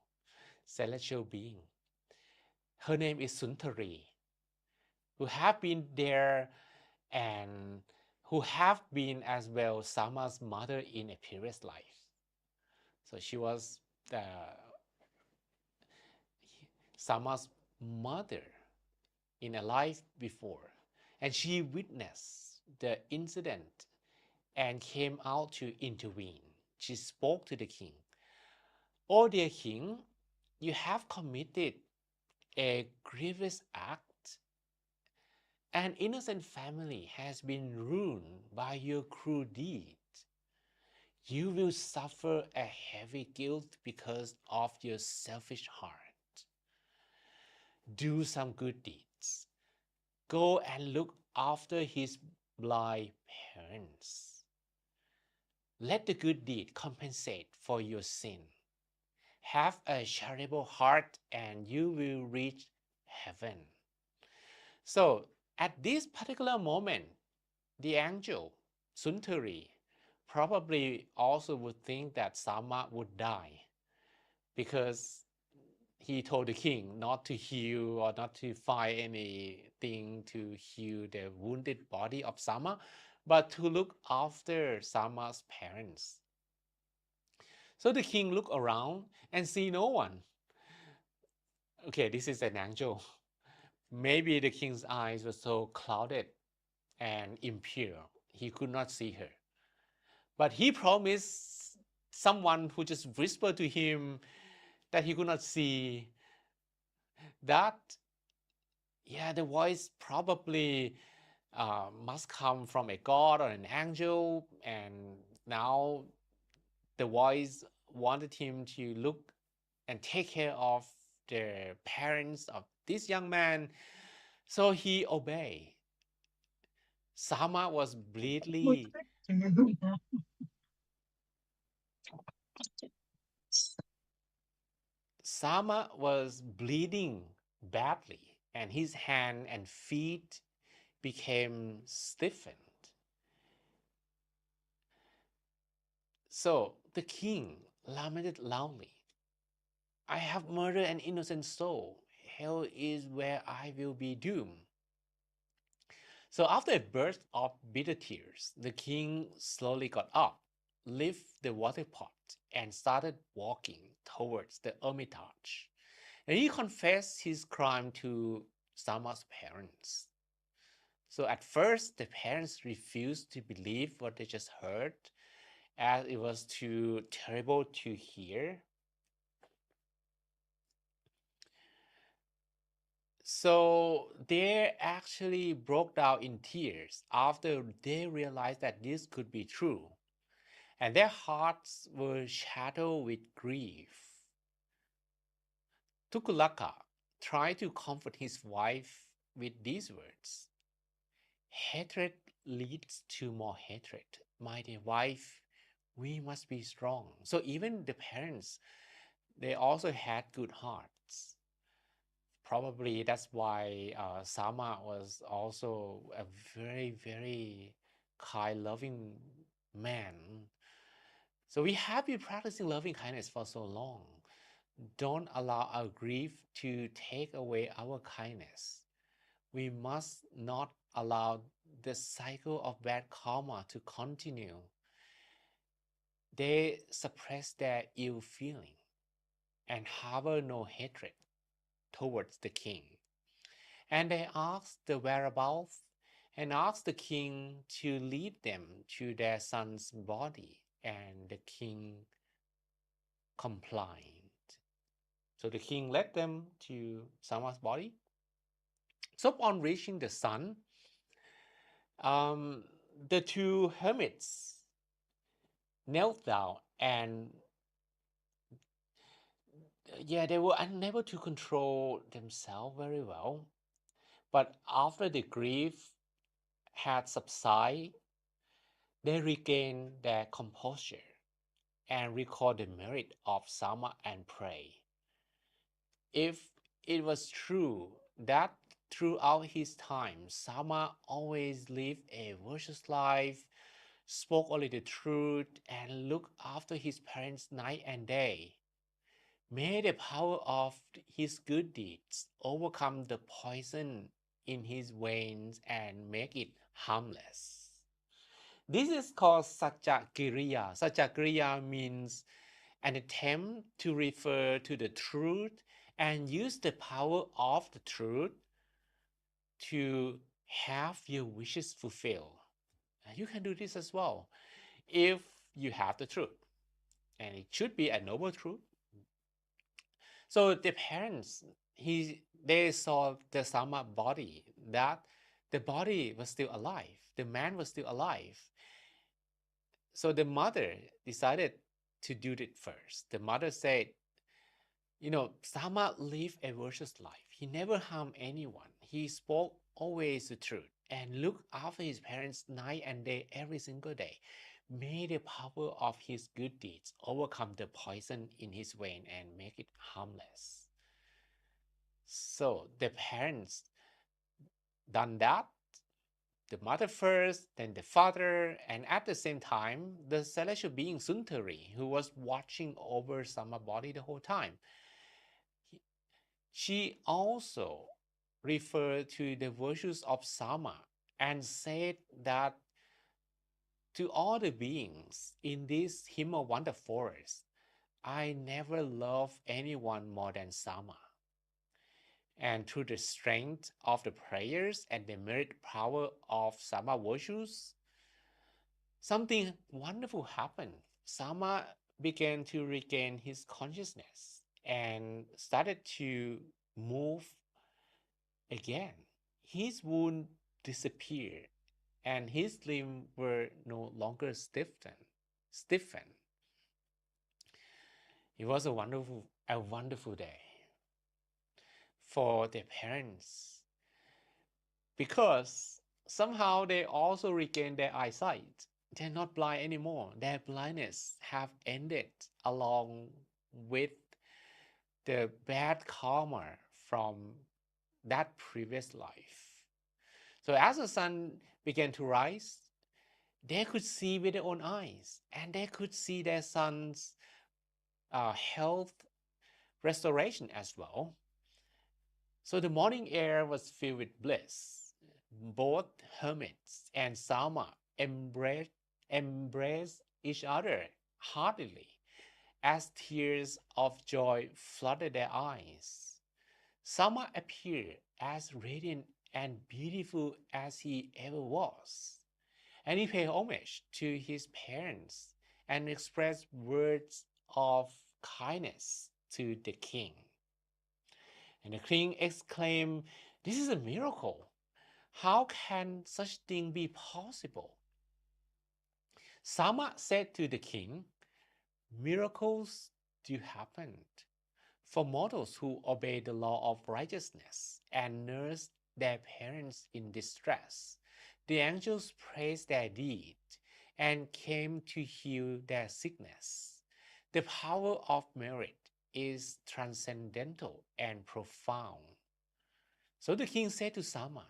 celestial being. Her name is Suntari, who have been there and who have been as well Sama's mother in a previous life. So she was Sama's mother in a life before, and she witnessed the incident and came out to intervene. She spoke to the king. Oh, dear king, you have committed a grievous act. An innocent family has been ruined by your cruel deed. You will suffer a heavy guilt because of your selfish heart. Do some good deeds. Go and look after his blind parents. Let the good deed compensate for your sin. Have a charitable heart and you will reach heaven. So at this particular moment, the angel, Suntari, probably also would think that Sama would die because he told the king not to heal or not to find anything to heal the wounded body of Sama, but to look after Sama's parents. So the king looked around and see no one. Okay, this is an angel. Maybe the king's eyes were so clouded and impure, he could not see her. But he promised someone who just whispered to him that he could not see that, yeah, the voice probably must come from a god or an angel. And now the voice wanted him to look and take care of the parents of this young man. So he obeyed. Sama was bleedily Sama was bleeding badly, and his hand and feet became stiffened. So the king lamented loudly, I have murdered an innocent soul. Hell is where I will be doomed. So after a burst of bitter tears, the king slowly got up, lifted the water pot, and started walking towards the hermitage. And he confessed his crime to Sama's parents. So at first, the parents refused to believe what they just heard, as it was too terrible to hear. So they actually broke down in tears after they realized that this could be true, and their hearts were shattered with grief. Tukulaka tried to comfort his wife with these words: hatred leads to more hatred. My dear wife, we must be strong. So even the parents, they also had good hearts. Probably that's why Sama was also a very, very kind, loving man. So we have been practicing loving kindness for so long. Don't allow our grief to take away our kindness. We must not allow the cycle of bad karma to continue. They suppress their ill feeling and harbor no hatred towards the king. And they asked the whereabouts and asked the king to lead them to their son's body, and the king complied. So the king led them to Sama's body. So upon reaching the son, um, the two hermits knelt down, and yeah, they were unable to control themselves very well. But after the grief had subsided, they regained their composure and recall the merit of Sama and pray. If it was true that throughout his time, Sama always lived a virtuous life, spoke only the truth, and looked after his parents night and day, may the power of his good deeds overcome the poison in his veins and make it harmless. This is called Satchakiriya. Satchakiriya means an attempt to refer to the truth and use the power of the truth to have your wishes fulfilled. You can do this as well if you have the truth, and it should be a noble truth. So the parents, they saw the Sama body, that the body was still alive, the man was still alive. So the mother decided to do it first. The mother said, Sama lived a virtuous life. He never harmed anyone. He spoke always the truth and looked after his parents night and day every single day. May the power of his good deeds overcome the poison in his vein and make it harmless. So the parents done that, the mother first, then the father, and at the same time, the celestial being Suntari, who was watching over Sama body the whole time. She also referred to the virtues of Sama and said that to all the beings in this Himawanta forest, I never loved anyone more than Sama. And through the strength of the prayers and the merit power of Sama virtues, something wonderful happened. Sama began to regain his consciousness and started to move again. His wound disappeared and his limbs were no longer stiffened. It was a wonderful day for their parents because somehow they also regained their eyesight. They're not blind anymore. Their blindness have ended along with the bad karma from that previous life. So as the sun began to rise, they could see with their own eyes, and they could see their son's health restoration as well. So the morning air was filled with bliss. Both hermits and Sama embraced each other heartily as tears of joy flooded their eyes. Sama appeared as radiant and beautiful as he ever was, and he paid homage to his parents and expressed words of kindness to the king. And the king exclaimed, "This is a miracle. How can such thing be possible?" Sama said to the king, "Miracles do happen for mortals who obey the law of righteousness and nurse their parents in distress. The angels praised their deed and came to heal their sickness. The power of merit is transcendental and profound." So the king said to Sama,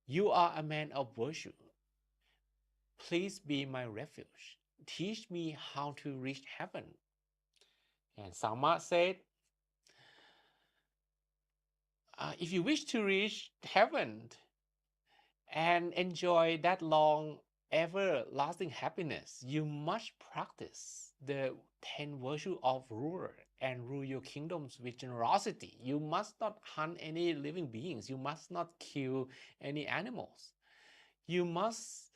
"You are a man of virtue. Please be my refuge. Teach me how to reach heaven." And Sama said, "If you wish to reach heaven and enjoy that long, everlasting happiness, you must practice the 10 virtues of ruler and rule your kingdoms with generosity. You must not hunt any living beings. You must not kill any animals. You must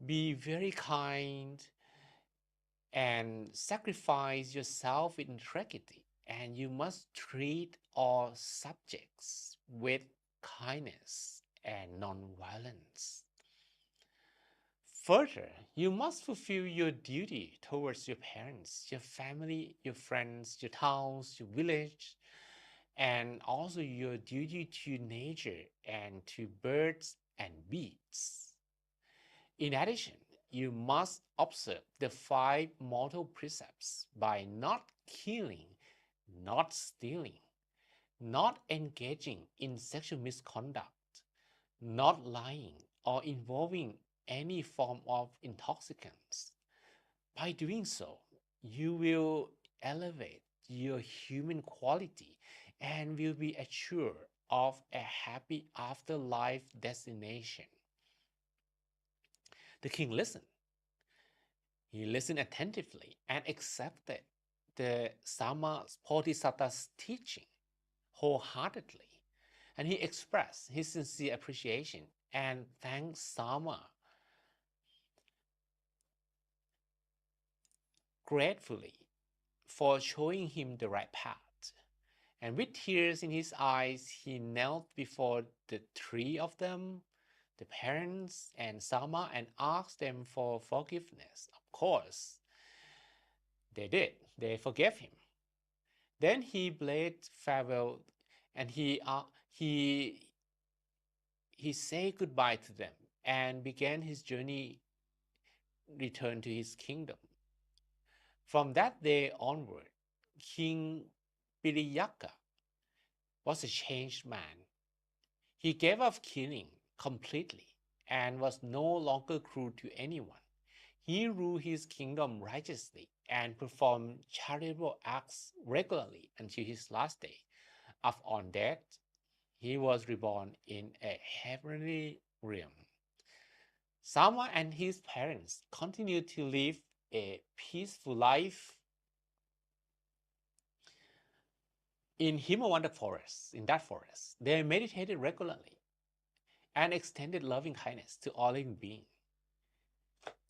be very kind and sacrifice yourself with integrity. And you must treat all subjects with kindness and non-violence. Further, you must fulfill your duty towards your parents, your family, your friends, your towns, your village, and also your duty to nature and to birds and beasts. In addition, you must observe the 5 mortal precepts by not killing, not stealing, not engaging in sexual misconduct, not lying, or involving any form of intoxicants. By doing so, you will elevate your human quality and will be assured of a happy afterlife destination. The king listened. He listened attentively and accepted the Sama Bodhisattva's teaching wholeheartedly. And he expressed his sincere appreciation and thanked Sama gratefully for showing him the right path. And with tears in his eyes, he knelt before the 3 of them, the parents and Sama, and asked them for forgiveness. Of course, they did. They forgave him. Then he bade farewell, and he said goodbye to them and began his journey, return to his kingdom. From that day onward, King Piriyaka was a changed man. He gave up killing completely and was no longer cruel to anyone. He ruled his kingdom righteously and performed charitable acts regularly until his last day. Upon death, he was reborn in a heavenly realm. Sama and his parents continued to live a peaceful life in Himawanta forest. In that forest, they meditated regularly and extended loving kindness to all living beings.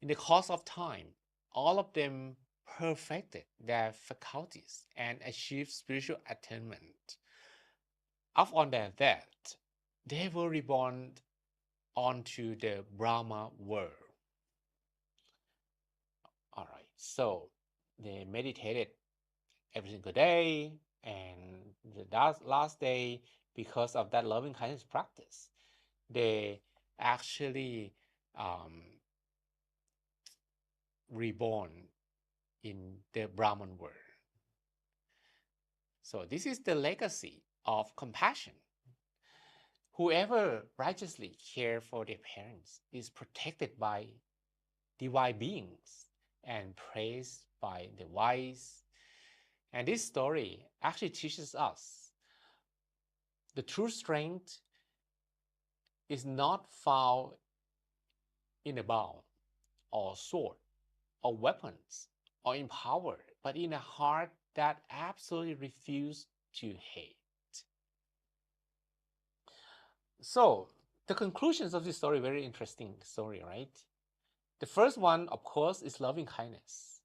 In the course of time, all of them perfected their faculties and achieved spiritual attainment. Upon their death, they were reborn onto the Brahma world. All right, so they meditated every single day, and the last day, because of that loving kindness practice, they actually reborn in the Brahman world. So this is the legacy of compassion. Whoever righteously cares for their parents is protected by divine beings and praised by the wise. And this story actually teaches us the true strength is not found in a bow or sword or weapons or in power, but in a heart that absolutely refuses to hate. So the conclusions of this story, very interesting story, right? The first one, of course, is loving kindness.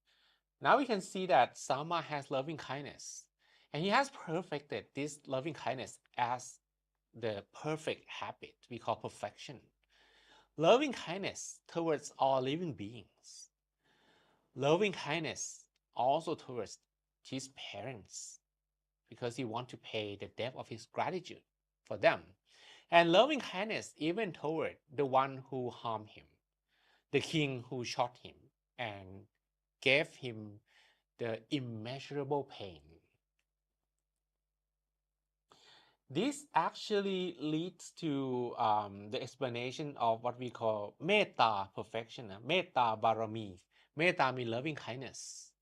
Now we can see that Sama has loving kindness, and he has perfected this loving kindness as the perfect habit we call perfection. Loving kindness towards all living beings. Loving kindness also towards his parents, because he wants to pay the debt of his gratitude for them. And loving kindness even toward the one who harmed him, the king who shot him and gave him the immeasurable pain. This actually leads to the explanation of what we call metta perfection, metta barami. Metta means loving kindness.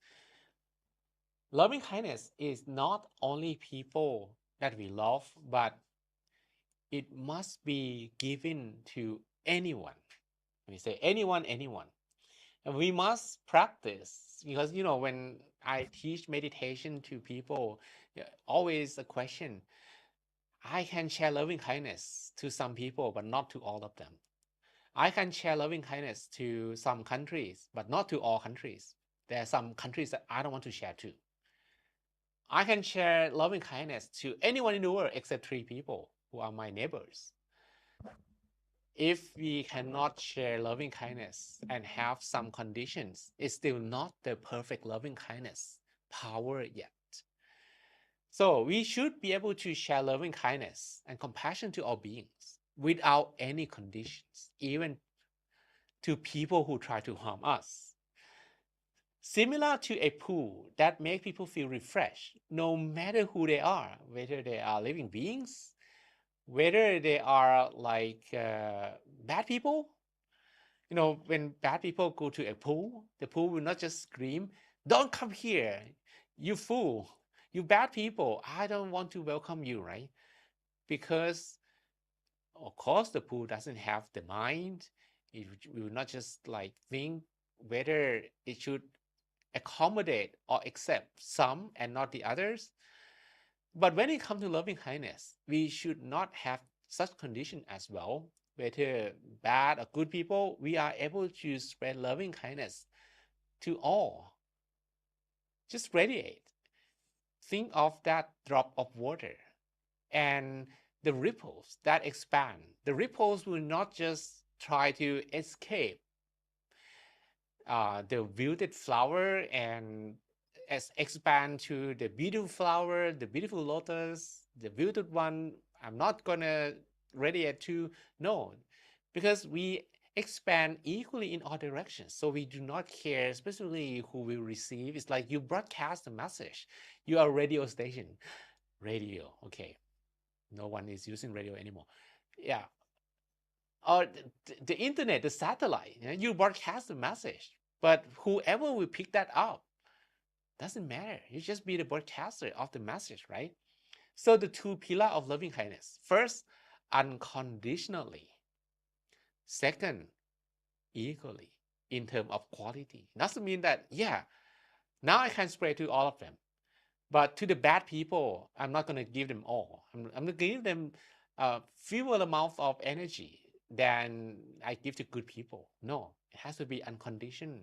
Loving kindness is not only people that we love, but it must be given to anyone. We say anyone, anyone. And we must practice, because when I teach meditation to people, always a question. I can share loving kindness to some people, but not to all of them. I can share loving kindness to some countries, but not to all countries. There are some countries that I don't want to share to. I can share loving kindness to anyone in the world except 3 people who are my neighbors. If we cannot share loving kindness and have some conditions, it's still not the perfect loving kindness power yet. So we should be able to share loving kindness and compassion to all beings without any conditions, even to people who try to harm us. Similar to a pool that makes people feel refreshed, no matter who they are, whether they are living beings, whether they are like bad people. When bad people go to a pool, the pool will not just scream, "Don't come here, you fool, you bad people, I don't want to welcome you," right? Because, of course, the pool doesn't have the mind. It will not just think whether it should accommodate or accept some and not the others. But when it comes to loving kindness, we should not have such condition as well. Whether bad or good people, we are able to spread loving kindness to all. Just radiate. Think of that drop of water and the ripples that expand. The ripples will not just try to escape the wilted flower and expand to the beautiful flower, the beautiful lotus, the wilted one. I'm not gonna radiate to. No, because we expand equally in all directions. So we do not care, especially who will receive. It's like you broadcast a message. You are a radio station. Radio, okay. No one is using radio anymore. Yeah. Or the internet, the satellite, you broadcast a message. But whoever will pick that up, doesn't matter. You just be the broadcaster of the message, right? So the 2 pillars of loving kindness. First, unconditionally. Second, equally in terms of quality. Doesn't mean that, now I can spread to all of them. But to the bad people, I'm not going to give them all. I'm going to give them a fewer amount of energy than I give to good people. No, It has to be unconditional,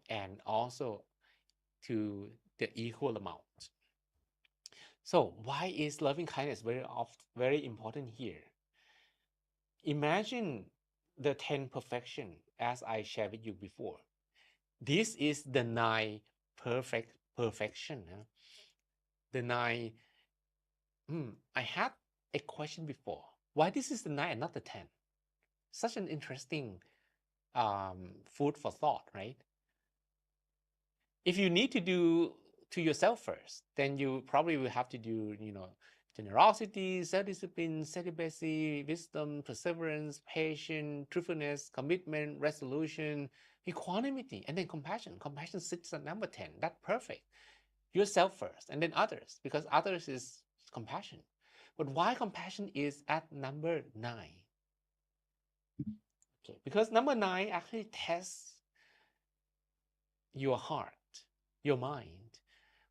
and also to the equal amount. So why is loving kindness very important here? Imagine the 10 perfection as I shared with you before. This is the 9 perfection. The 9. I had a question before. Why this is the 9 and not the 10? Such an interesting food for thought, right? If you need to do to yourself first, then you probably will have to do, generosity, self-discipline, celibacy, wisdom, perseverance, patience, truthfulness, commitment, resolution, equanimity, and then compassion. Compassion sits at number 10. That's perfect. Yourself first, and then others, because others is compassion. But why compassion is at number 9? Okay, because number 9 actually tests your heart, your mind,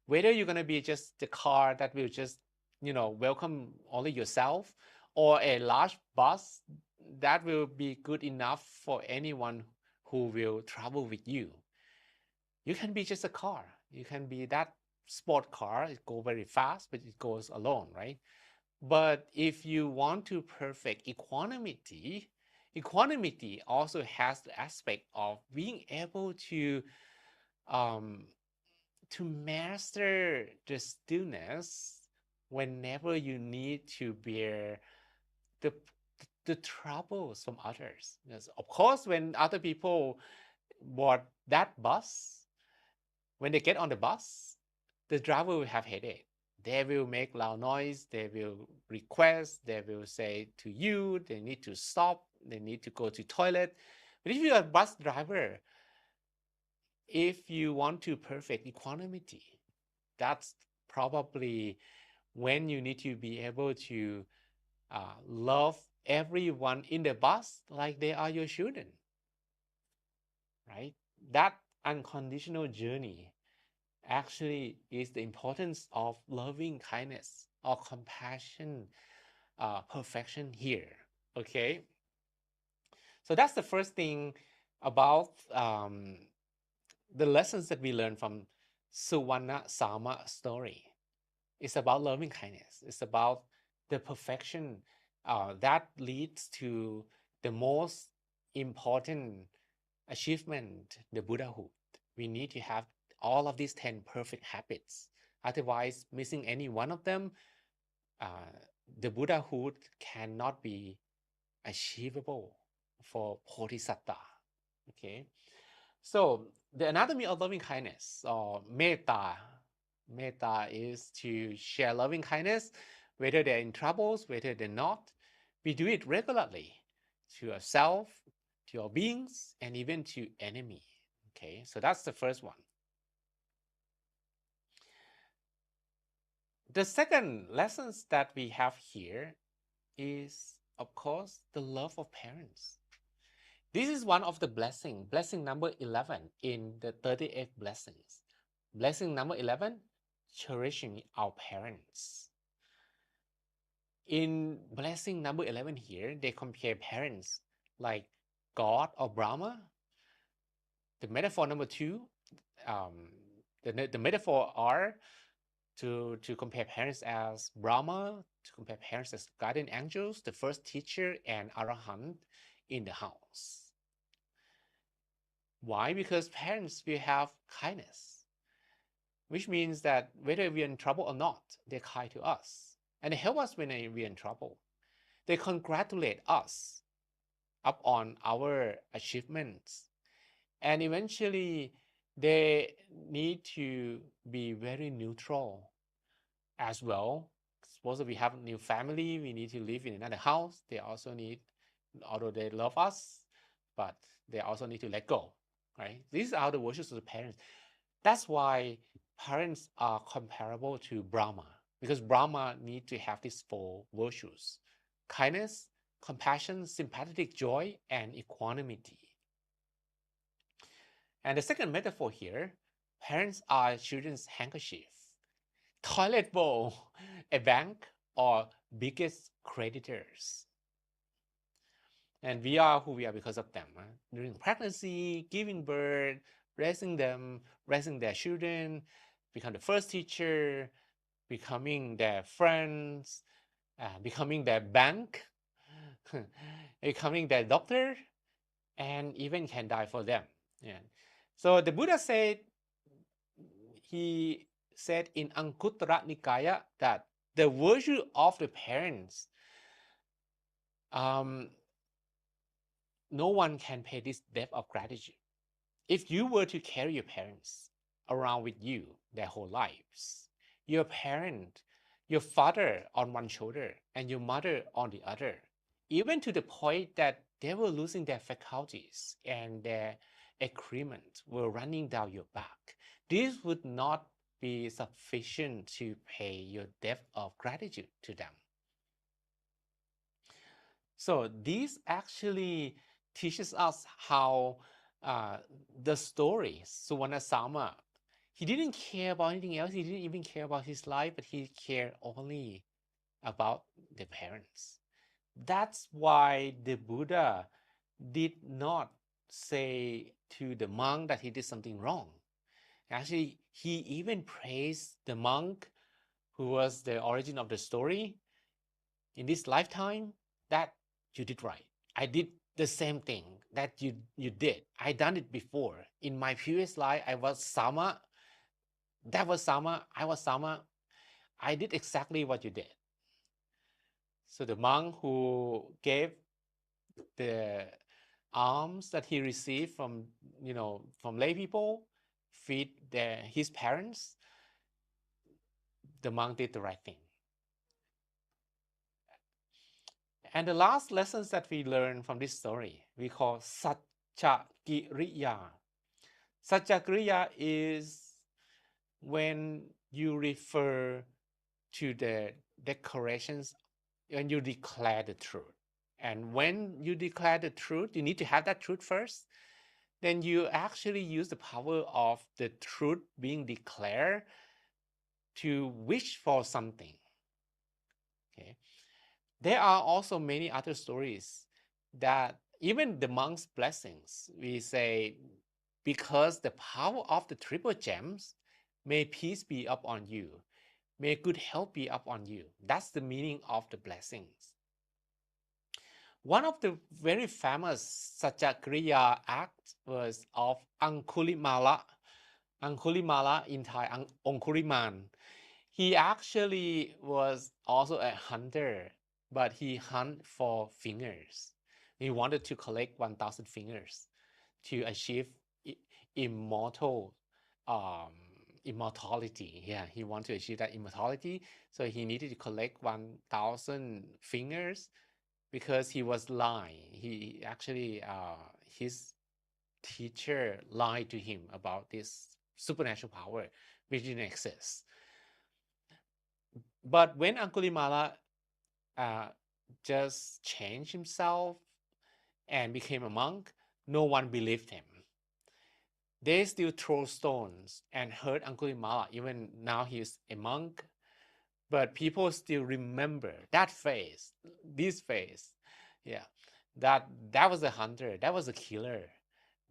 whether you're going to be just the car that will just, welcome only yourself, or a large bus that will be good enough for anyone who will travel with you. You can be just a car. You can be that sport car. It goes very fast, but it goes alone, right? But if you want to perfect equanimity also has the aspect of being able um, to master the stillness whenever you need to bear the the troubles from others. Yes, of course, when other people board that bus, when they get on the bus, the driver will have headache. They will make loud noise. They will request. They will say to you, they need to stop. They need to go to toilet. But if you're a bus driver, if you want to perfect equanimity, that's probably when you need to be able to love everyone in the bus like they are your children, right? That unconditional journey actually is the importance of loving kindness or compassion, perfection here. Okay, so that's the first thing about the lessons that we learn from Suvarna Sama story. It's about loving kindness. It's about the perfection that leads to the most important achievement, the Buddhahood. We need to have all of these 10 perfect habits. Otherwise, missing any one of them, uh, the Buddhahood cannot be achievable for Bodhisattva. Okay, so the anatomy of loving kindness, or metta. Metta is to share loving kindness, whether they're in troubles, whether they're not. We do it regularly to ourselves, to our beings, and even to enemy. Okay, so that's the first one. The second lessons that we have here is, of course, the love of parents. This is one of the blessing number 11 in the 38 blessings. Blessing number 11, cherishing our parents. In blessing number 11 here, they compare parents like God or Brahma. The metaphor number 2, the metaphor are to compare parents as Brahma, to compare parents as guardian angels, the first teacher, and Arahant in the house. Why? Because parents will have kindness, which means that whether we're in trouble or not, they're kind to us. And they help us when we're in trouble. They congratulate us upon our achievements. And eventually, they need to be very neutral as well. Suppose we have a new family, we need to live in another house. They also need, although they love us, but they also need to let go, right? These are the virtues of the parents. That's why parents are comparable to Brahma, because Brahma need to have these 4 virtues: kindness, compassion, sympathetic joy, and equanimity. And the second metaphor here, parents are children's handkerchief, toilet bowl, a bank, or biggest creditors. And we are who we are because of them. During pregnancy, giving birth, raising them, raising their children, become the first teacher, becoming their friends, becoming their bank, becoming their doctor, and even can die for them. Yeah. So the Buddha said, he said in Anguttara Nikaya that the virtue of the parents, no one can pay this debt of gratitude. If you were to carry your parents around with you their whole lives, your parent, your father on one shoulder and your mother on the other, even to the point that they were losing their faculties and their agreement were running down your back, this would not be sufficient to pay your debt of gratitude to them. So this actually teaches us how the story, Suvarnasama, he didn't care about anything else. He didn't even care about his life, but he cared only about the parents. That's why the Buddha did not say to the monk that he did something wrong. Actually, he even praised the monk who was the origin of the story in this lifetime, that you did right. I did the same thing that you did. I done it before. In my previous life, I was Sama. That was Sama. I was Sama. I did exactly what you did. So the monk who gave the alms that he received from from lay people, feed his parents, the monk did the right thing. And the last lessons that we learn from this story, we call Satchakiriya. Satchakiriya is when you refer to the declarations, when you declare the truth. And when you declare the truth, you need to have that truth first. Then you actually use the power of the truth being declared to wish for something. Okay. There are also many other stories that even the monk's blessings, we say, because the power of the triple gems, may peace be upon you, may good health be upon you. That's the meaning of the blessings. One of the very famous Satchakriya acts was of Angulimala. Angulimala in Thai, Ongkuriman. He actually was also a hunter, but he hunted for fingers. He wanted to collect 1,000 fingers to achieve immortal um, immortality. Yeah, he wanted to achieve that immortality. So he needed to collect 1,000 fingers because he was lying. He actually, his teacher lied to him about this supernatural power which didn't exist. But when Angulimala just changed himself and became a monk, no one believed him. They still throw stones and hurt Angulimala, even now he's a monk. But people still remember that face, this face. Yeah, that was a hunter, that was a killer,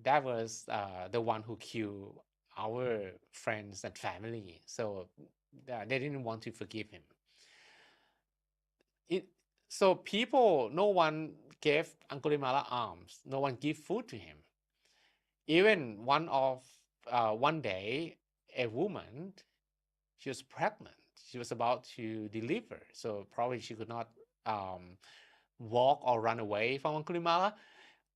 that was the one who killed our friends and family. So they didn't want to forgive him. So people, no one gave Angulimala alms, no one gave food to him. Even one day, a woman, she was pregnant, she was about to deliver, so probably she could not walk or run away from Angulimala.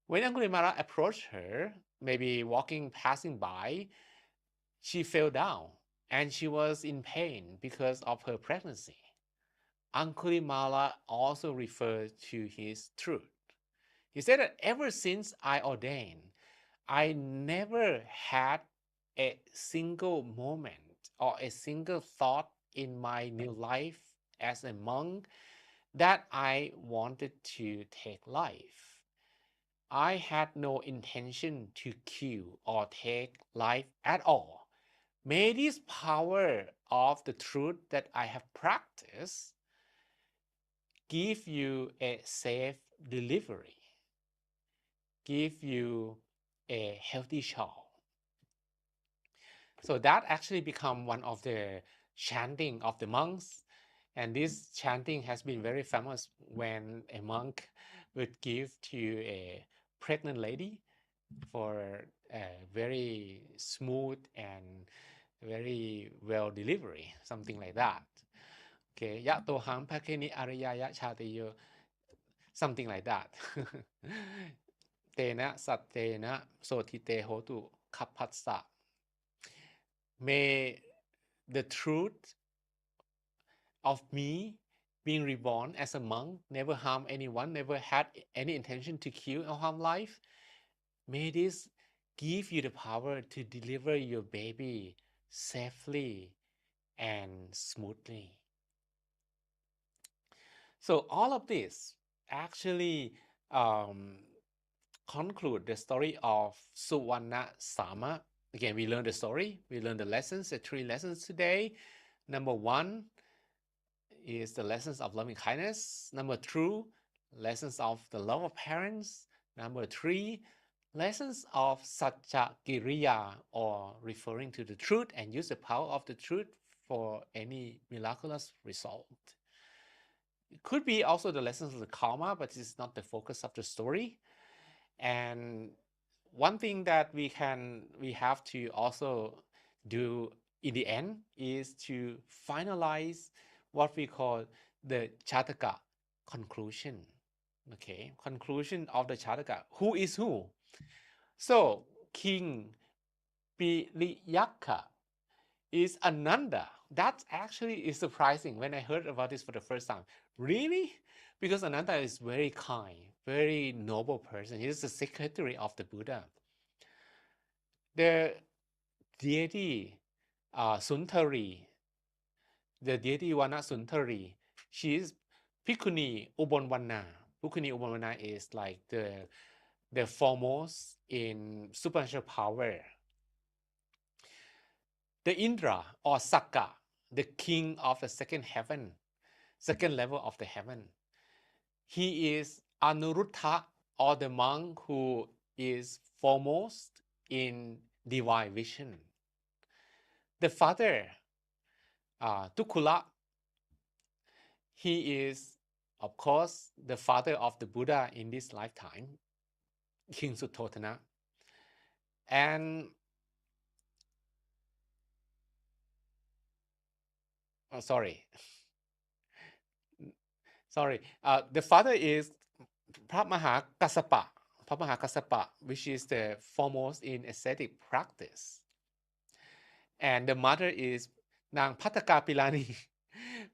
When Angulimala approached her, maybe passing by, she fell down and she was in pain because of her pregnancy. Angulimala also referred to his truth. He said that ever since I ordained, I never had a single moment or a single thought in my new life as a monk that I wanted to take life. I had no intention to kill or take life at all. May this power of the truth that I have practiced give you a safe delivery. give you a healthy child. So that actually become one of the chanting of the monks. And this chanting has been very famous when a monk would give to a pregnant lady for a very smooth and very well delivery, something like that. Okay, ya toham pakeni ariyaya chatiyo, something like that. Tena satena sotite hotu kapatsa. May the truth of me being reborn as a monk, never harm anyone, never had any intention to kill or harm life. May this give you the power to deliver your baby safely and smoothly. So all of this actually conclude the story of Suvarna Sama. Again, we learned the story, we learned the lessons, the 3 lessons today. Number 1 is the lessons of loving kindness. Number 2, lessons of the love of parents. Number 3, lessons of Satya Giriya, or referring to the truth and use the power of the truth for any miraculous result. It could be also the lessons of the karma, but it's not the focus of the story. And one thing that we have to also do in the end is to finalize what we call the Jataka conclusion. Okay, conclusion of the Jataka. Who is who? So King Piliyaka is Ananda. That actually is surprising when I heard about this for the first time. Really? Because Ananda is very kind, very noble person. He is the secretary of the Buddha. The deity Suntari, the deity Vana Suntari, she is Bhikkhuni Ubonvana. Bhikkhuni Ubonvana is like the foremost in supernatural power. The Indra or Sakka, the king of the second heaven, second level of the heaven. He is Anuruddha, or the monk who is foremost in divine vision. The father, Tukula, he is, of course, the father of the Buddha in this lifetime, King Suttotana. And sorry, the father is Phra Mahakassapa, which is the foremost in ascetic practice. And the mother is Nang Pataka Pilani,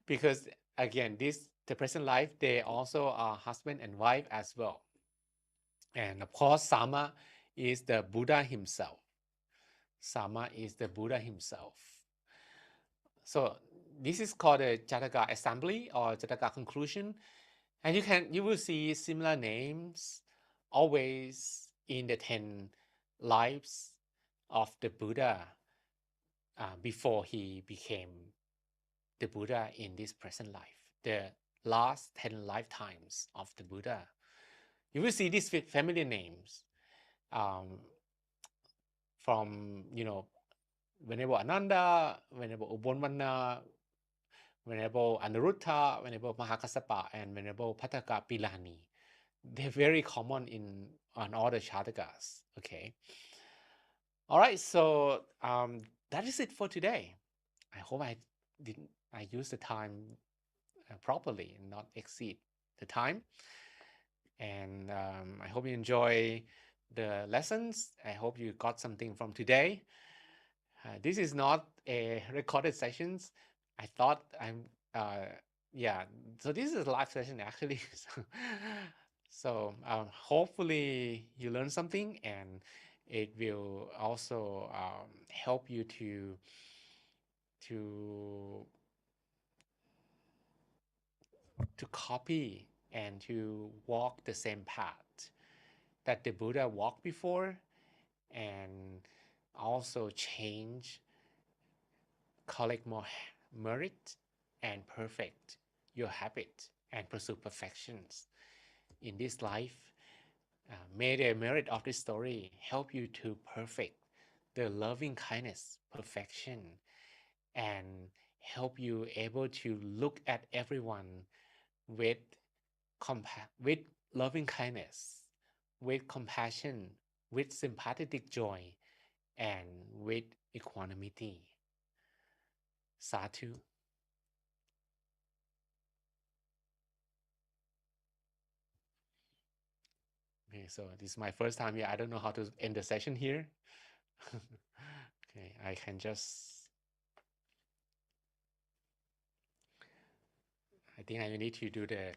because again, the present life, they also are husband and wife as well. And of course, Sama is the Buddha himself. Sama is the Buddha himself. So this is called the Jataka assembly or Jataka conclusion. And you will see similar names always in the 10 lives of the Buddha before he became the Buddha in this present life. The last 10 lifetimes of the Buddha. You will see these family names from, Venerable Ananda, Venerable Ubonvana, Venerable Anuruddha, Venerable Mahakassapa, and Venerable Pataka Pilani. They're very common on all the Jatakas. Okay. All right. So that is it for today. I hope I used the time properly and not exceed the time. And I hope you enjoy the lessons. I hope you got something from today. This is not a recorded sessions. I thought so this is a live session actually. So hopefully you learn something, and it will also help you to copy and to walk the same path that the Buddha walked before, and also change, collect more merit, and perfect your habit and pursue perfections in this life May the merit of this story help you to perfect the loving kindness, perfection, and help you able to look at everyone with with loving kindness, with compassion, with sympathetic joy, and with equanimity. Sadhu. Okay, so this is my first time here. I don't know how to end the session here. Okay, I can just. I think I need to do the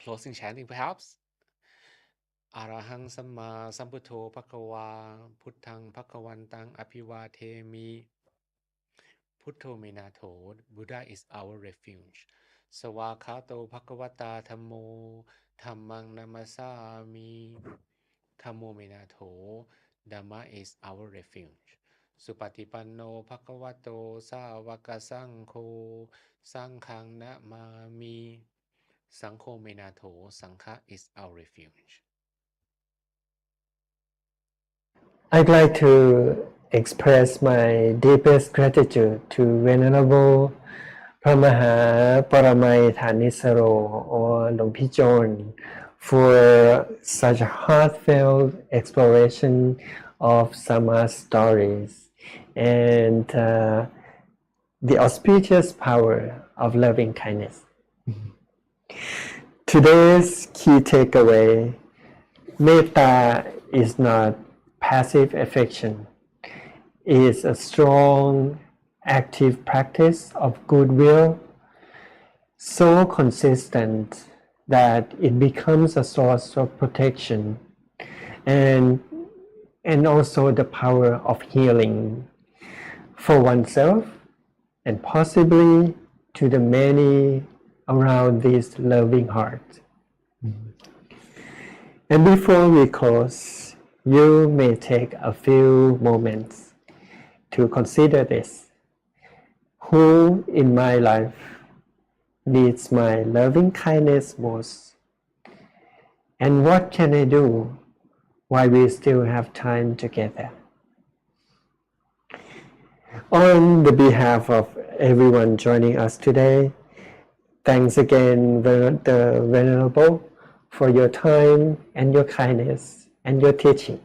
closing chanting perhaps. Arahang Samma Sambuddho Bhagava Puttang Bhagavantaଂ Abhivademi. Puttho Minato, Buddha is our refuge. Sawakato Bhagavata Dhammo Dhammang Namasami. Dhammo Minato, Dhamma is our refuge. Supatipanno Bhagavato Savaka Sangho Sanghang Namami. Sangho Minato, Sangha is our refuge. I'd like to express my deepest gratitude to Venerable Phra Paramai Dhanissaro or Luang Pijon for such a heartfelt exploration of Sama stories and the auspicious power of loving kindness. Today's key takeaway: Metta is not passive affection. It is a strong, active practice of goodwill, so consistent that it becomes a source of protection and also the power of healing for oneself and possibly to the many around this loving heart. And before we close, you may take a few moments to consider this. Who in my life needs my loving kindness most? And what can I do while we still have time together? On the behalf of everyone joining us today, thanks again, the Venerable, for your time and your kindness and your teaching.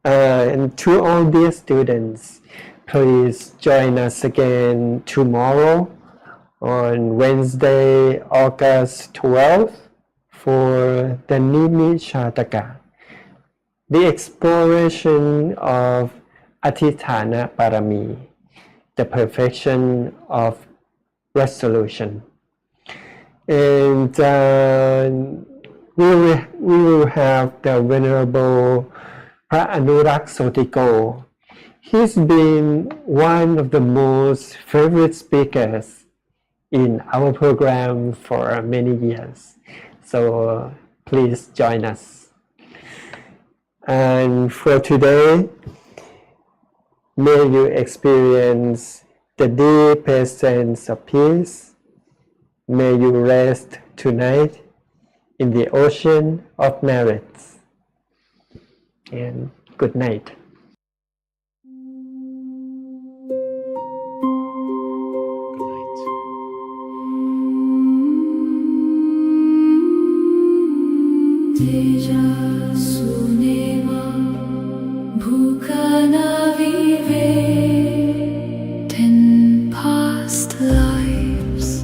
And to all dear students, please join us again tomorrow on Wednesday, August 12th for the Nimi Jataka, the exploration of Atithana Parami, the perfection of resolution. And we will have the Venerable Phra Anurak Sotiko. He's been one of the most favorite speakers in our program for many years. So please join us. And for today, may you experience the deepest sense of peace. May you rest tonight in the ocean of merits. And good night. Teja suneva bhukana vive 10 past lives,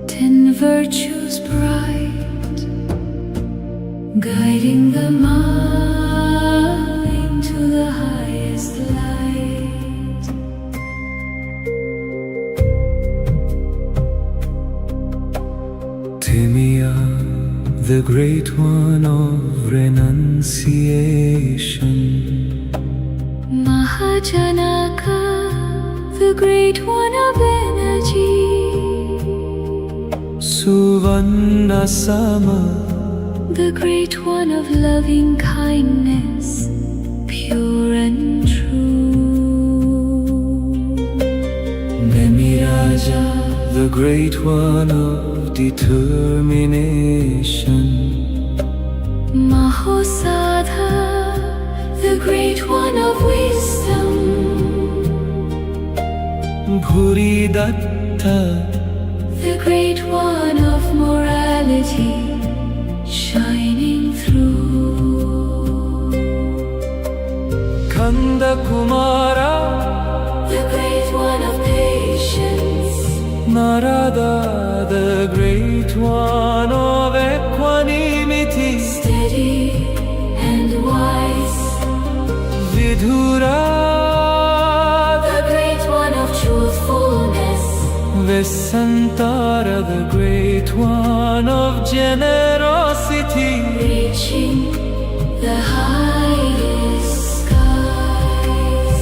10 virtues bright, guiding the mind to the highest light. Timia, the great one of renunciation. Mahajanaka, the great one of energy. Suvannasama, the great one of loving kindness, pure and true. Nemiraja, the great one of determination. Mahosadha, the great one of wisdom. Bhuridatta, The great one of morality, shining through. Kanda Kumara, The great one of patience, Narada, the great one of equanimity. steady and wise. Vidura, The great one of truthfulness, Vesantara, the great one of generosity. reaching the highest skies.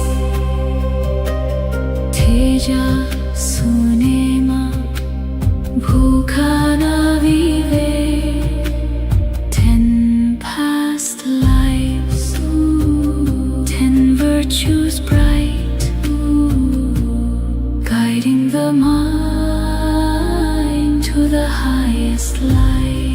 Teja Sunema, Bhukana Vive, 10 past lives, 10 virtues bright, guiding the mind to the highest light.